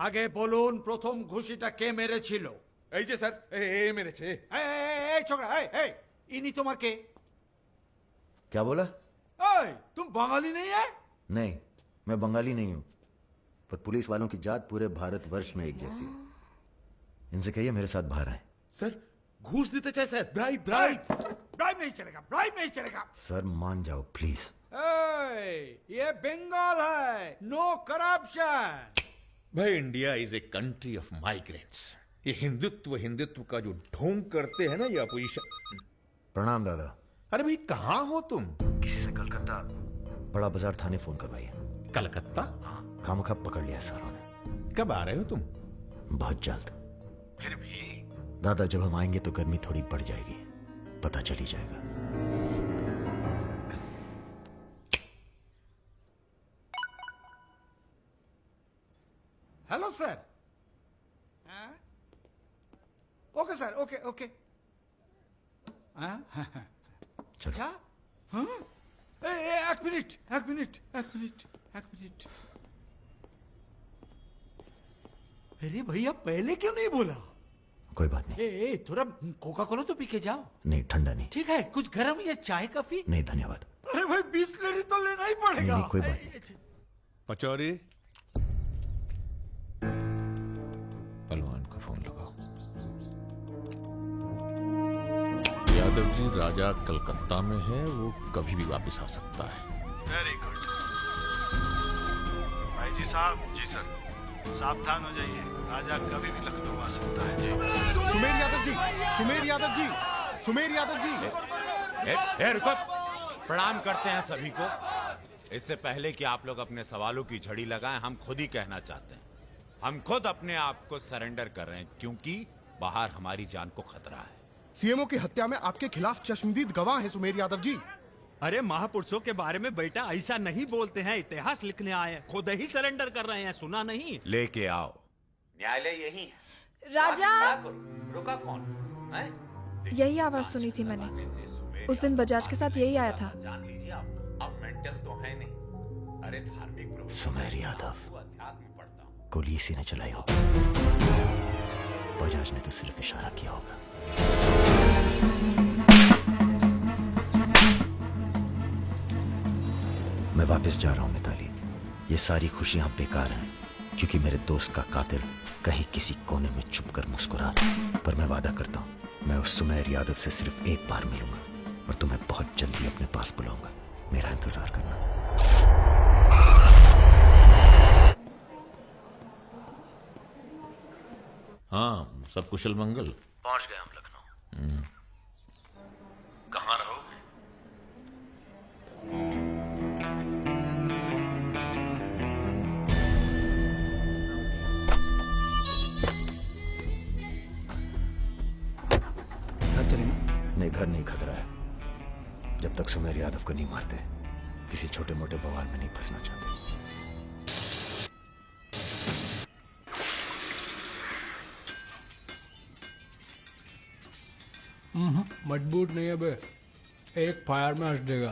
আগে বলুন প্রথম ঘুষিটা কে মেরেছিল? এই যে স্যার, এ মেরেছে। এই ছোকরা, এই ইনি তোমার কে? क्या बोला? এই तुम बंगाली नहीं है? नहीं, मैं बंगाली नहीं हूं, पर पुलिस वालों की जात पूरे भारतवर्ष में एक जैसी है। इनसे कहिए मेरे साथ बाहर आए। স্যার ঘুষ দিতে চাই স্যার, ব্রাইব ব্রাইব। ब्राइब नहीं चलेगा, ब्राइब नहीं चलेगा। सर मान जाओ प्लीज। ये बंगाल है, नो करप्शन। भाई India is a country of migrants. ये हिंदुत्व का जो ढोंग करते हैं ना ये अपोजिशन। प्रणाम दादा। अरे भाई कहाँ हो तुम? किसी से कलकत्ता बड़ा बाजार थाने फोन करवाइए। कलकत्ता? खामखा पकड़ लिया सारों ने। कब आ रहे हो तुम? बहुत जल्द। फिर भी दादा जब हम आएंगे तो गर्मी थोड़ी बढ़ जाएगी, पता चल ही जाएगा। Hello sir. Okay sir, okay okay. अच्छा हाँ? एक मिनट एक मिनट एक मिनट एक मिनट। अरे भैया पहले क्यों नहीं बोला? कोई बात नहीं। ए थोड़ा कोका कोला तो पी के जाओ। नहीं ठंडा नहीं। ठीक है, कुछ गर्म या चाय कॉफी? नहीं धन्यवाद। अरे भाई 20 लेनी तो लेना ही पड़ेगा। नहीं, कोई बात नहीं। पचौरी, पहलवान को फोन लगाओ। यादव जी, राजा कलकत्ता में है, वो कभी भी वापस आ सकता है। वेरी गुड भाई जी साहब। जी सर, सावधान हो जाइए, राजा कभी भी लखनऊ आ सकता है। जी सुमेर यादव जी, सुमेर यादव जी, सुमेर यादव जी। रुको, प्रणाम करते हैं सभी को। इससे पहले कि आप लोग अपने सवालों की झड़ी लगाएं, हम खुद ही कहना चाहते हैं, हम खुद अपने आप को सरेंडर कर रहे हैं, क्योंकि बाहर हमारी जान को खतरा है। सीएमओ की हत्या में आपके खिलाफ चश्मदीद गवाह हैं सुमेर यादव जी। अरे महापुरुषों के बारे में बेटा ऐसा नहीं बोलते हैं, इतिहास लिखने आए हैं, खुद ही सरेंडर कर रहे हैं, सुना नहीं? लेके आओ, न्यायालय यही है। राजा, रुका कौन है? यही आवाज सुनी थी मैंने, उस दिन बजाज के साथ यही आया था। जान लीजिए आप मेंटल तो है नहीं। अरे धार्मिक सुमेर यादव गोली इसी ने चलाई हो। बजाज ने तो सिर्फ इशारा किया होगा। मैं वापस जा रहा हूं मिताली। ये सारी खुशियां बेकार हैं, क्योंकि मेरे दोस्त का कातिल कहीं किसी कोने में छुपकर मुस्कुरा। पर मैं वादा करता हूं, मैं उस सुमेर यादव से सिर्फ एक बार मिलूंगा और तुम्हें बहुत जल्दी अपने पास बुलाऊंगा। मेरा इंतजार करना। हाँ, सब कुशल मंगल? पहुंच गए हम लखनऊ। कहाँ रहोगे? घर चलेंगे? नहीं, घर नहीं, खतरा है। जब तक सुमेर यादव को नहीं मारते, किसी छोटे मोटे बवाल में नहीं फंसना चाहते। मजबूत नहीं है बे, एक फायर में हंस देगा।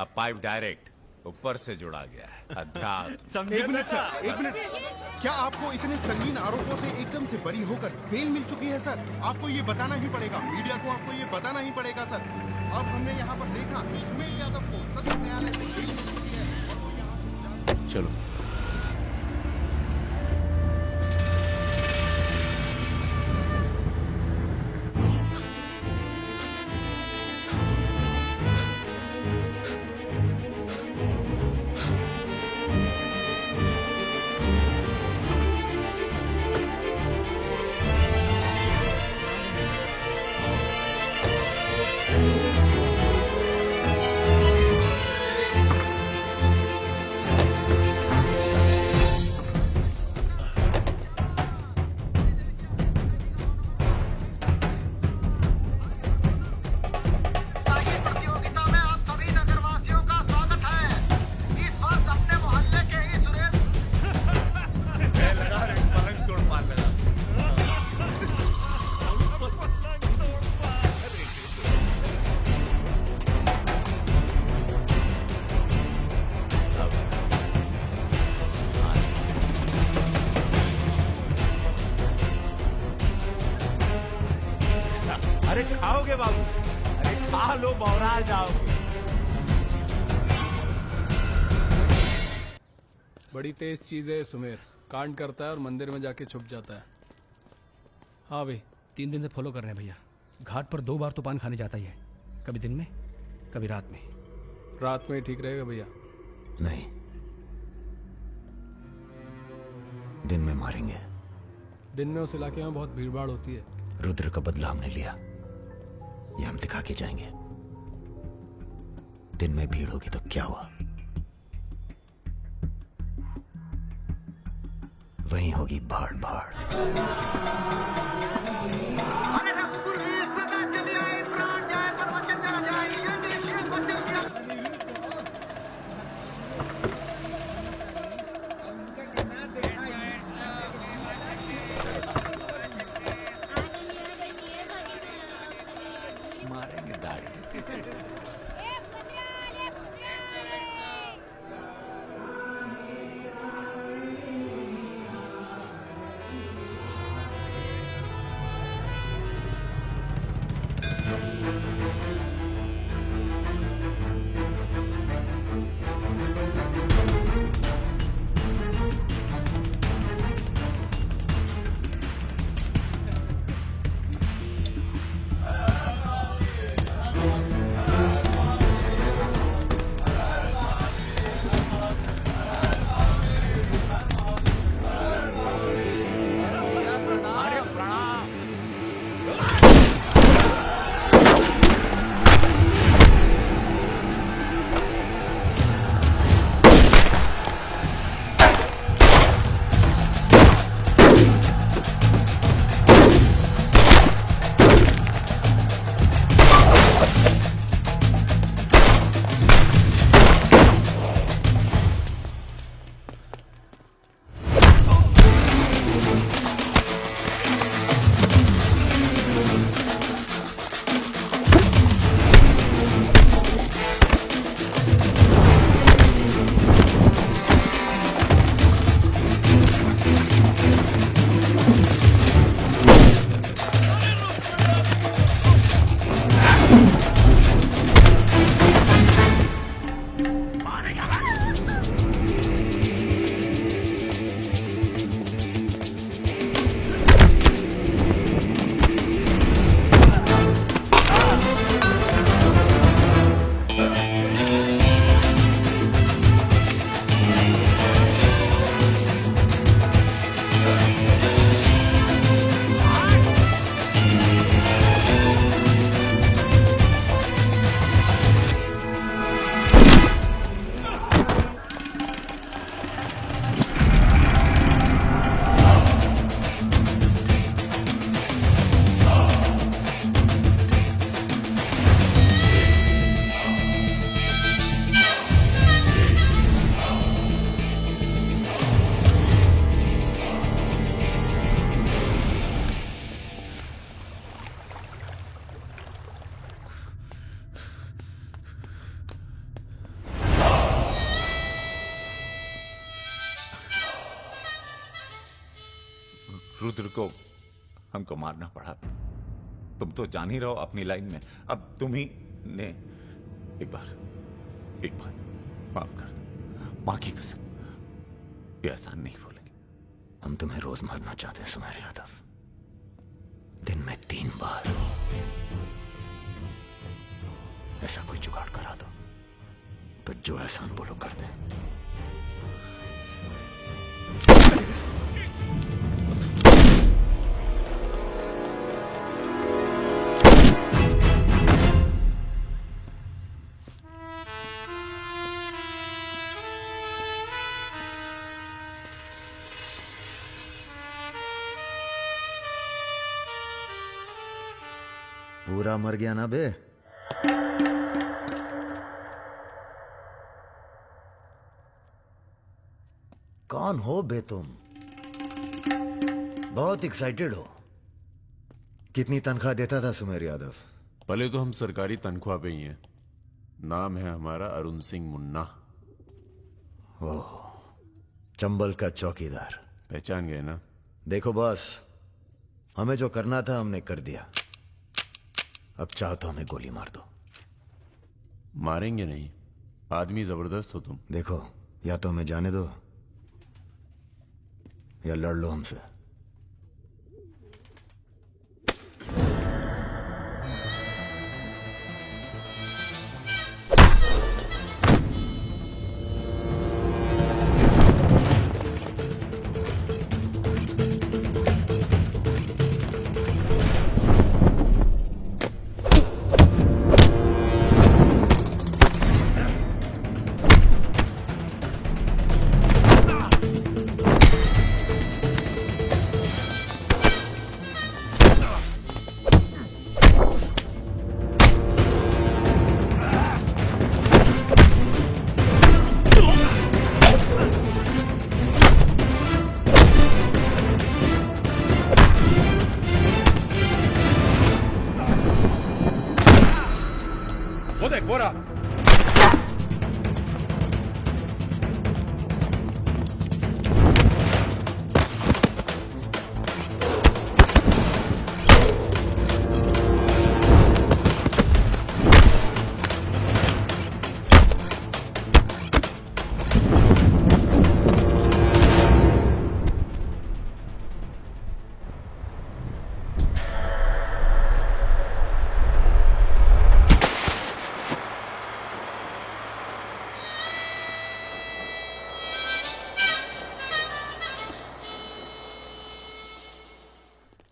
अब पाइप डायरेक्ट ऊपर से जुड़ा गया है। अध्यात्म। एक मिनट सर, एक मिनट। क्या आपको इतने संगीन आरोपों से एकदम से बरी होकर बेल मिल चुकी है सर? आपको ये बताना ही पड़ेगा, मीडिया को आपको ये बताना ही पड़ेगा सर। अब हमने यहाँ पर देखा कि सुमेर यादव को सदन न्यायालय से बेल मिल चुकी है। चलो। अरे खाओगे बाबू, अरे खा लो, बौरा जाओगे। बड़ी तेज चीज है सुमेर, कांड करता है और मंदिर में जाके छुप जाता है। हाँ भाई, 3 दिन से फॉलो कर रहे हैं भैया। घाट पर 2 बार तो पान खाने जाता ही है, कभी दिन में कभी रात में। रात में ठीक रहेगा भैया? नहीं, दिन में मारेंगे। दिन में उस इलाके में बहुत भीड़ भाड़ होती है। रुद्र का बदला हमने लिया, ये हम दिखा के जाएंगे। दिन में भीड़ होगी तो क्या हुआ, वहीं होगी भाड़ भाड़। मारेंगे दाढ़ी। रुद्र को हमको मारना पड़ा। तुम तो जान ही रहो अपनी लाइन में। अब तुम ही ने एक बार माफ कर दो, मां की कसम, ये एहसान नहीं भूलेंगे। हम तुम्हें रोज मारना चाहते हैं सुमेर यादव, दिन में 3 बार। ऐसा कोई जुगाड़ करा दो तो जो एहसान बोलो कर दे। पूरा मर गया ना बे? कौन हो बे तुम? बहुत एक्साइटेड हो। कितनी तनख्वाह देता था सुमेर यादव? पहले तो हम सरकारी तनख्वाह पे ही हैं। नाम है हमारा अरुण सिंह मुन्ना। ओह, चंबल का चौकीदार। पहचान गए ना? देखो बॉस, हमें जो करना था हमने कर दिया। अब चाहो तो हमें गोली मार दो। मारेंगे नहीं, आदमी जबरदस्त हो तुम। देखो, या तो हमें जाने दो या लड़ लो हमसे। वो देख, वो रहा।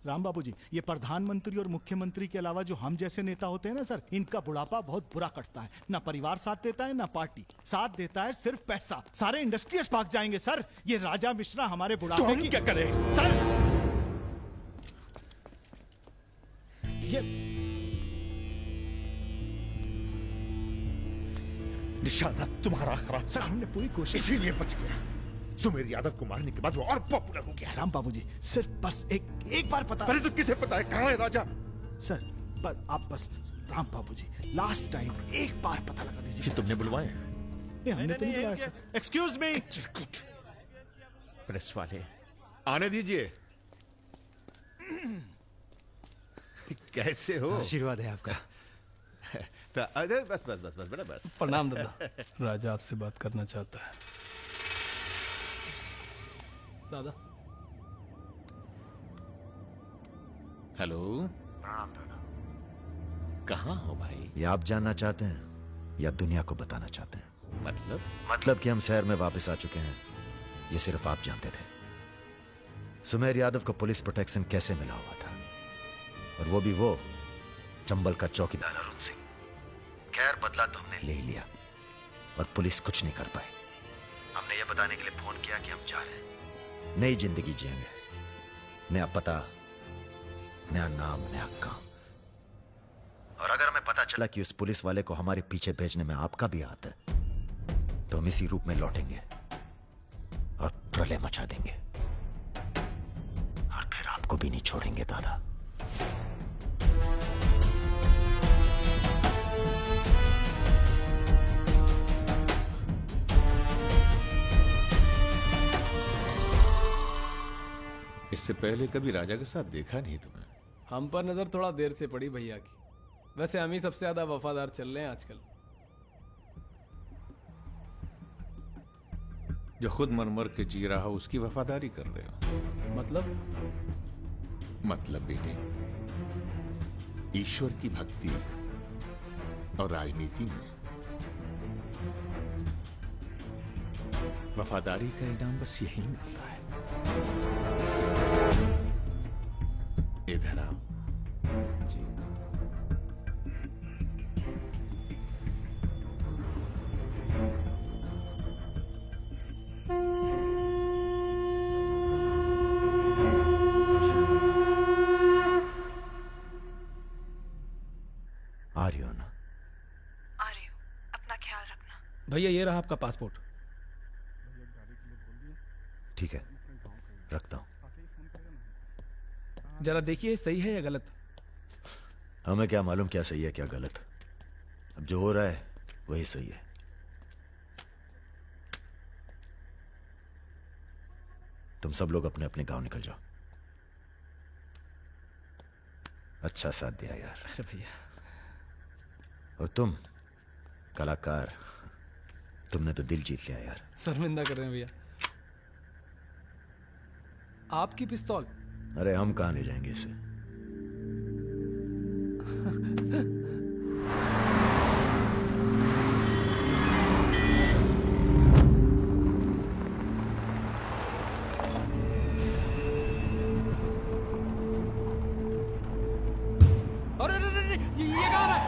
राम बाबू जी, ये प्रधानमंत्री और मुख्यमंत्री के अलावा जो हम जैसे नेता होते हैं ना सर, इनका बुढ़ापा बहुत बुरा कटता है। ना परिवार साथ देता है, ना पार्टी साथ देता है, सिर्फ पैसा। सारे इंडस्ट्रीज भाग जाएंगे सर। ये राजा मिश्रा हमारे बुढ़ापे तो हम की क्या करें सर? ये निशाना तुम्हारा खराब सर, हमने पूरी कोशिश, इसीलिए बच गया। सुमेर यादव को मारने के बाद वो और पॉपुलर हो गया। राम बाबू जी, सिर्फ बस एक बार पता। पहले तो किसे पता है कहाँ है राजा? सर पर आप बस, राम बाबू जी, लास्ट टाइम एक बार पता लगा दीजिए। कि तुमने बुलवाए? ये हमने तो नहीं बुलाया सर। Excuse me. प्रेस वाले आने दीजिए। कैसे हो? आशीर्वाद है आपका। तो अरे बस बस बस बस बेटा बस। प्रणाम दादा। राजा आपसे बात करना चाहता है। दादा। हेलो। प्रणाम दादा। कहाँ हो भाई? ये आप जानना चाहते हैं या दुनिया को बताना चाहते हैं? मतलब कि हम शहर में वापस आ चुके हैं, ये सिर्फ आप जानते थे। सुमेर यादव को पुलिस प्रोटेक्शन कैसे मिला हुआ था, और वो भी वो चंबल का चौकीदार अरुण सिंह। खैर, बदला तो हमने ले ही लिया और पुलिस कुछ नहीं कर पाई। हमने ये बताने के लिए फोन किया कि हम जा रहे हैं, नई जिंदगी जिएंगे, नया पता, नया नाम, नया काम। और अगर हमें पता चला कि उस पुलिस वाले को हमारे पीछे भेजने में आपका भी हाथ है, तो हम इसी रूप में लौटेंगे और प्रलय मचा देंगे, और फिर आपको भी नहीं छोड़ेंगे दादा। इससे पहले कभी राजा के साथ देखा नहीं तुम्हें। हम पर नजर थोड़ा देर से पड़ी भैया की। वैसे हम ही सबसे ज्यादा वफादार चल रहे हैं आजकल। जो खुद मर के जी रहा हो उसकी वफादारी कर रहे हो। मतलब बेटे, ईश्वर की भक्ति और राजनीति में वफादारी का इनाम बस यही मिलता है। इधर आओ। जी। आ रही हो ना? आ रही हूँ, अपना ख्याल रखना। भैया ये रहा आपका पासपोर्ट। ठीक है, रखता हूं। जरा देखिए सही है या गलत। हमें क्या मालूम क्या सही है क्या गलत। अब जो हो रहा है वही सही है। तुम सब लोग अपने अपने गांव निकल जाओ। अच्छा साथ दिया यार। अरे भैया। और तुम कलाकार, तुमने तो दिल जीत लिया यार। शर्मिंदा कर रहे हैं भैया। आपकी पिस्तौल। अरे हम कहां ले जाएंगे इसे। अरे ये कहाँ रहा है?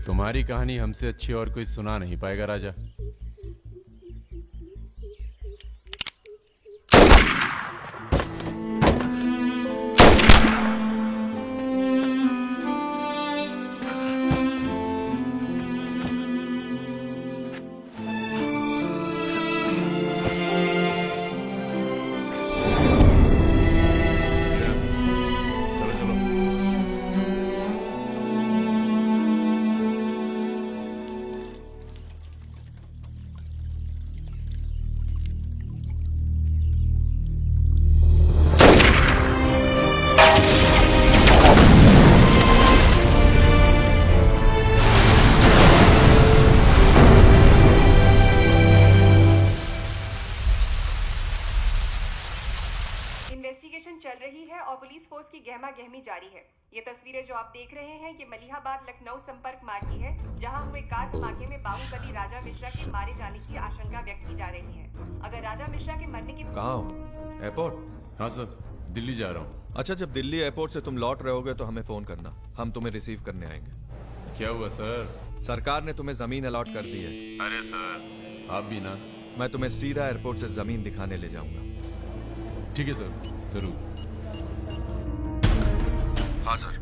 तुम्हारी कहानी हमसे अच्छी और कोई सुना नहीं पाएगा राजा। इन्वेस्टिगेशन चल रही है और पुलिस फोर्स की गहमा गहमी जारी है। ये तस्वीरें जो आप देख रहे हैं ये मलिहाबाद लखनऊ संपर्क मार्ग की है, जहां हुए कार धमाके में बाहुबली राजा मिश्रा के मारे जाने की आशंका व्यक्त की जा रही है। अगर राजा मिश्रा के मरने की कहाँ हो? एयरपोर्ट? हाँ सर, दिल्ली जा रहा हूँ। अच्छा, जब दिल्ली एयरपोर्ट से तुम लौट रहे होगे तो हमें फोन करना, हम तुम्हें रिसीव करने आएंगे। क्या हुआ सर? सरकार ने तुम्हें जमीन अलॉट कर दी है। अरे सर, आप भी ना। मैं तुम्हें सीधा एयरपोर्ट से जमीन दिखाने ले जाऊंगा। ठीक है सर, जरूर। हाँ सर,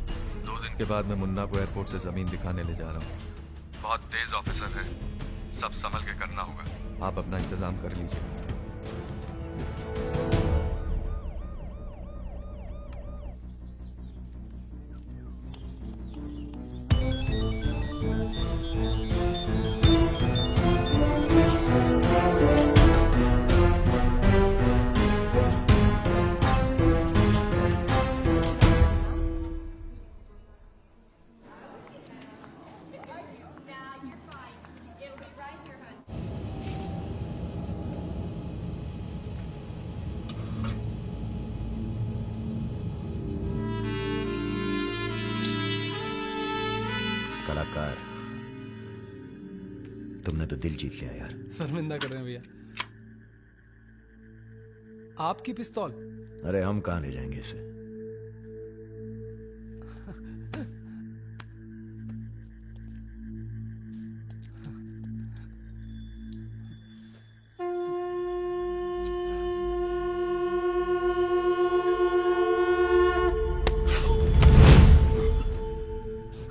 2 दिन के बाद मैं मुन्ना को एयरपोर्ट से जमीन दिखाने ले जा रहा हूँ। बहुत तेज ऑफिसर है, सब संभल के करना होगा। आप अपना इंतजाम कर लीजिए। कलाकार, तुमने तो दिल जीत लिया यार। शर्मिंदा कर रहे हैं भैया। आपकी पिस्तौल। अरे हम कहां ले जाएंगे इसे।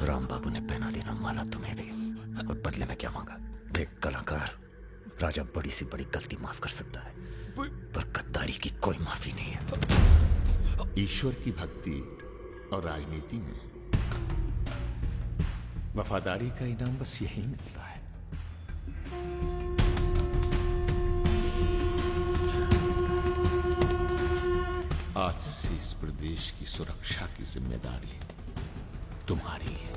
राम बाबू ने पहना मारा तुम्हें भी, और बदले में क्या मांगा? देख कलाकार, राजा बड़ी सी बड़ी गलती माफ कर सकता है, पर गद्दारी की कोई माफी नहीं है। ईश्वर की भक्ति और राजनीति में वफादारी का इनाम बस यही मिलता है। आज से इस प्रदेश की सुरक्षा की जिम्मेदारी तुम्हारी है।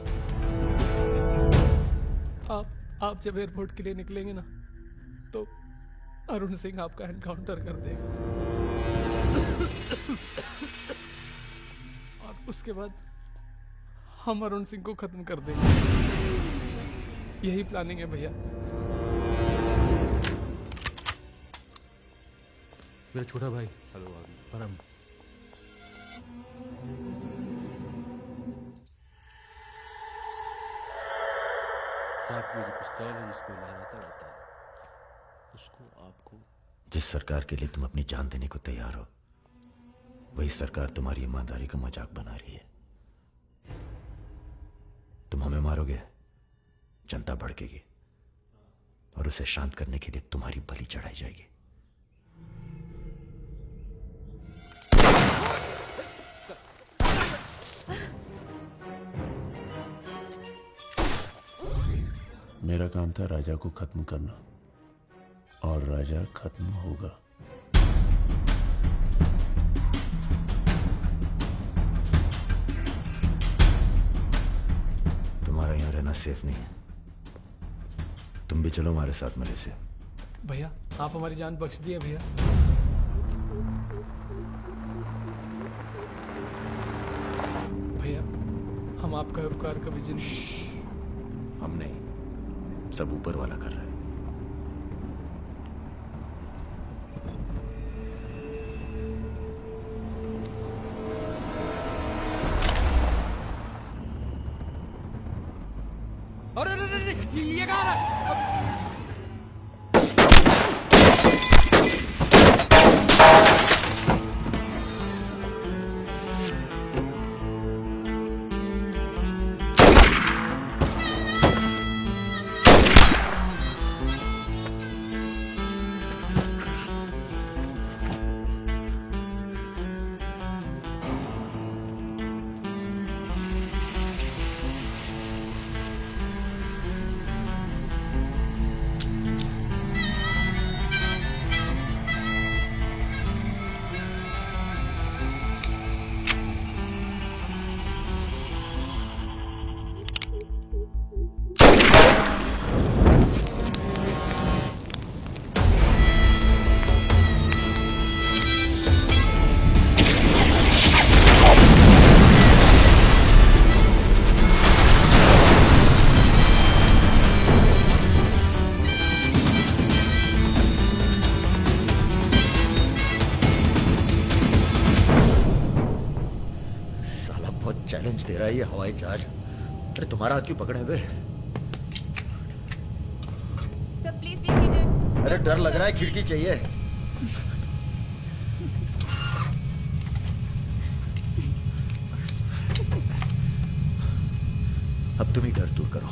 आप जब एयरपोर्ट के लिए निकलेंगे ना, तो अरुण सिंह आपका एनकाउंटर कर देगा, और उसके बाद हम अरुण सिंह को खत्म कर देंगे। यही प्लानिंग है भैया। मेरा छोटा भाई। हेलो परम। साहब की जो पिस्तौल है जिसको लहराता रहता है, उसको आपको। जिस सरकार के लिए तुम अपनी जान देने को तैयार हो, वही सरकार तुम्हारी ईमानदारी का मजाक बना रही है। तुम हमें मारोगे, जनता भड़केगी, और उसे शांत करने के लिए तुम्हारी बलि चढ़ाई जाएगी। मेरा काम था राजा को खत्म करना, और राजा खत्म होगा। तुम्हारा यहां रहना सेफ नहीं है, तुम भी चलो हमारे साथ मलेशिया। भैया आप हमारी जान बख्श दिए भैया। भैया हम आपका उपकार कभी जिंदगी। हम नहीं, सब ऊपर वाला कर रहा है। अरे ये कहाँ रहा? चैलेंज दे रहा है ये हवाई जहाज। अरे तुम्हारा हाथ क्यों पकड़े हुए? Sir please be seated. अरे डर लग रहा है, खिड़की चाहिए। अब तुम ही डर दूर करो।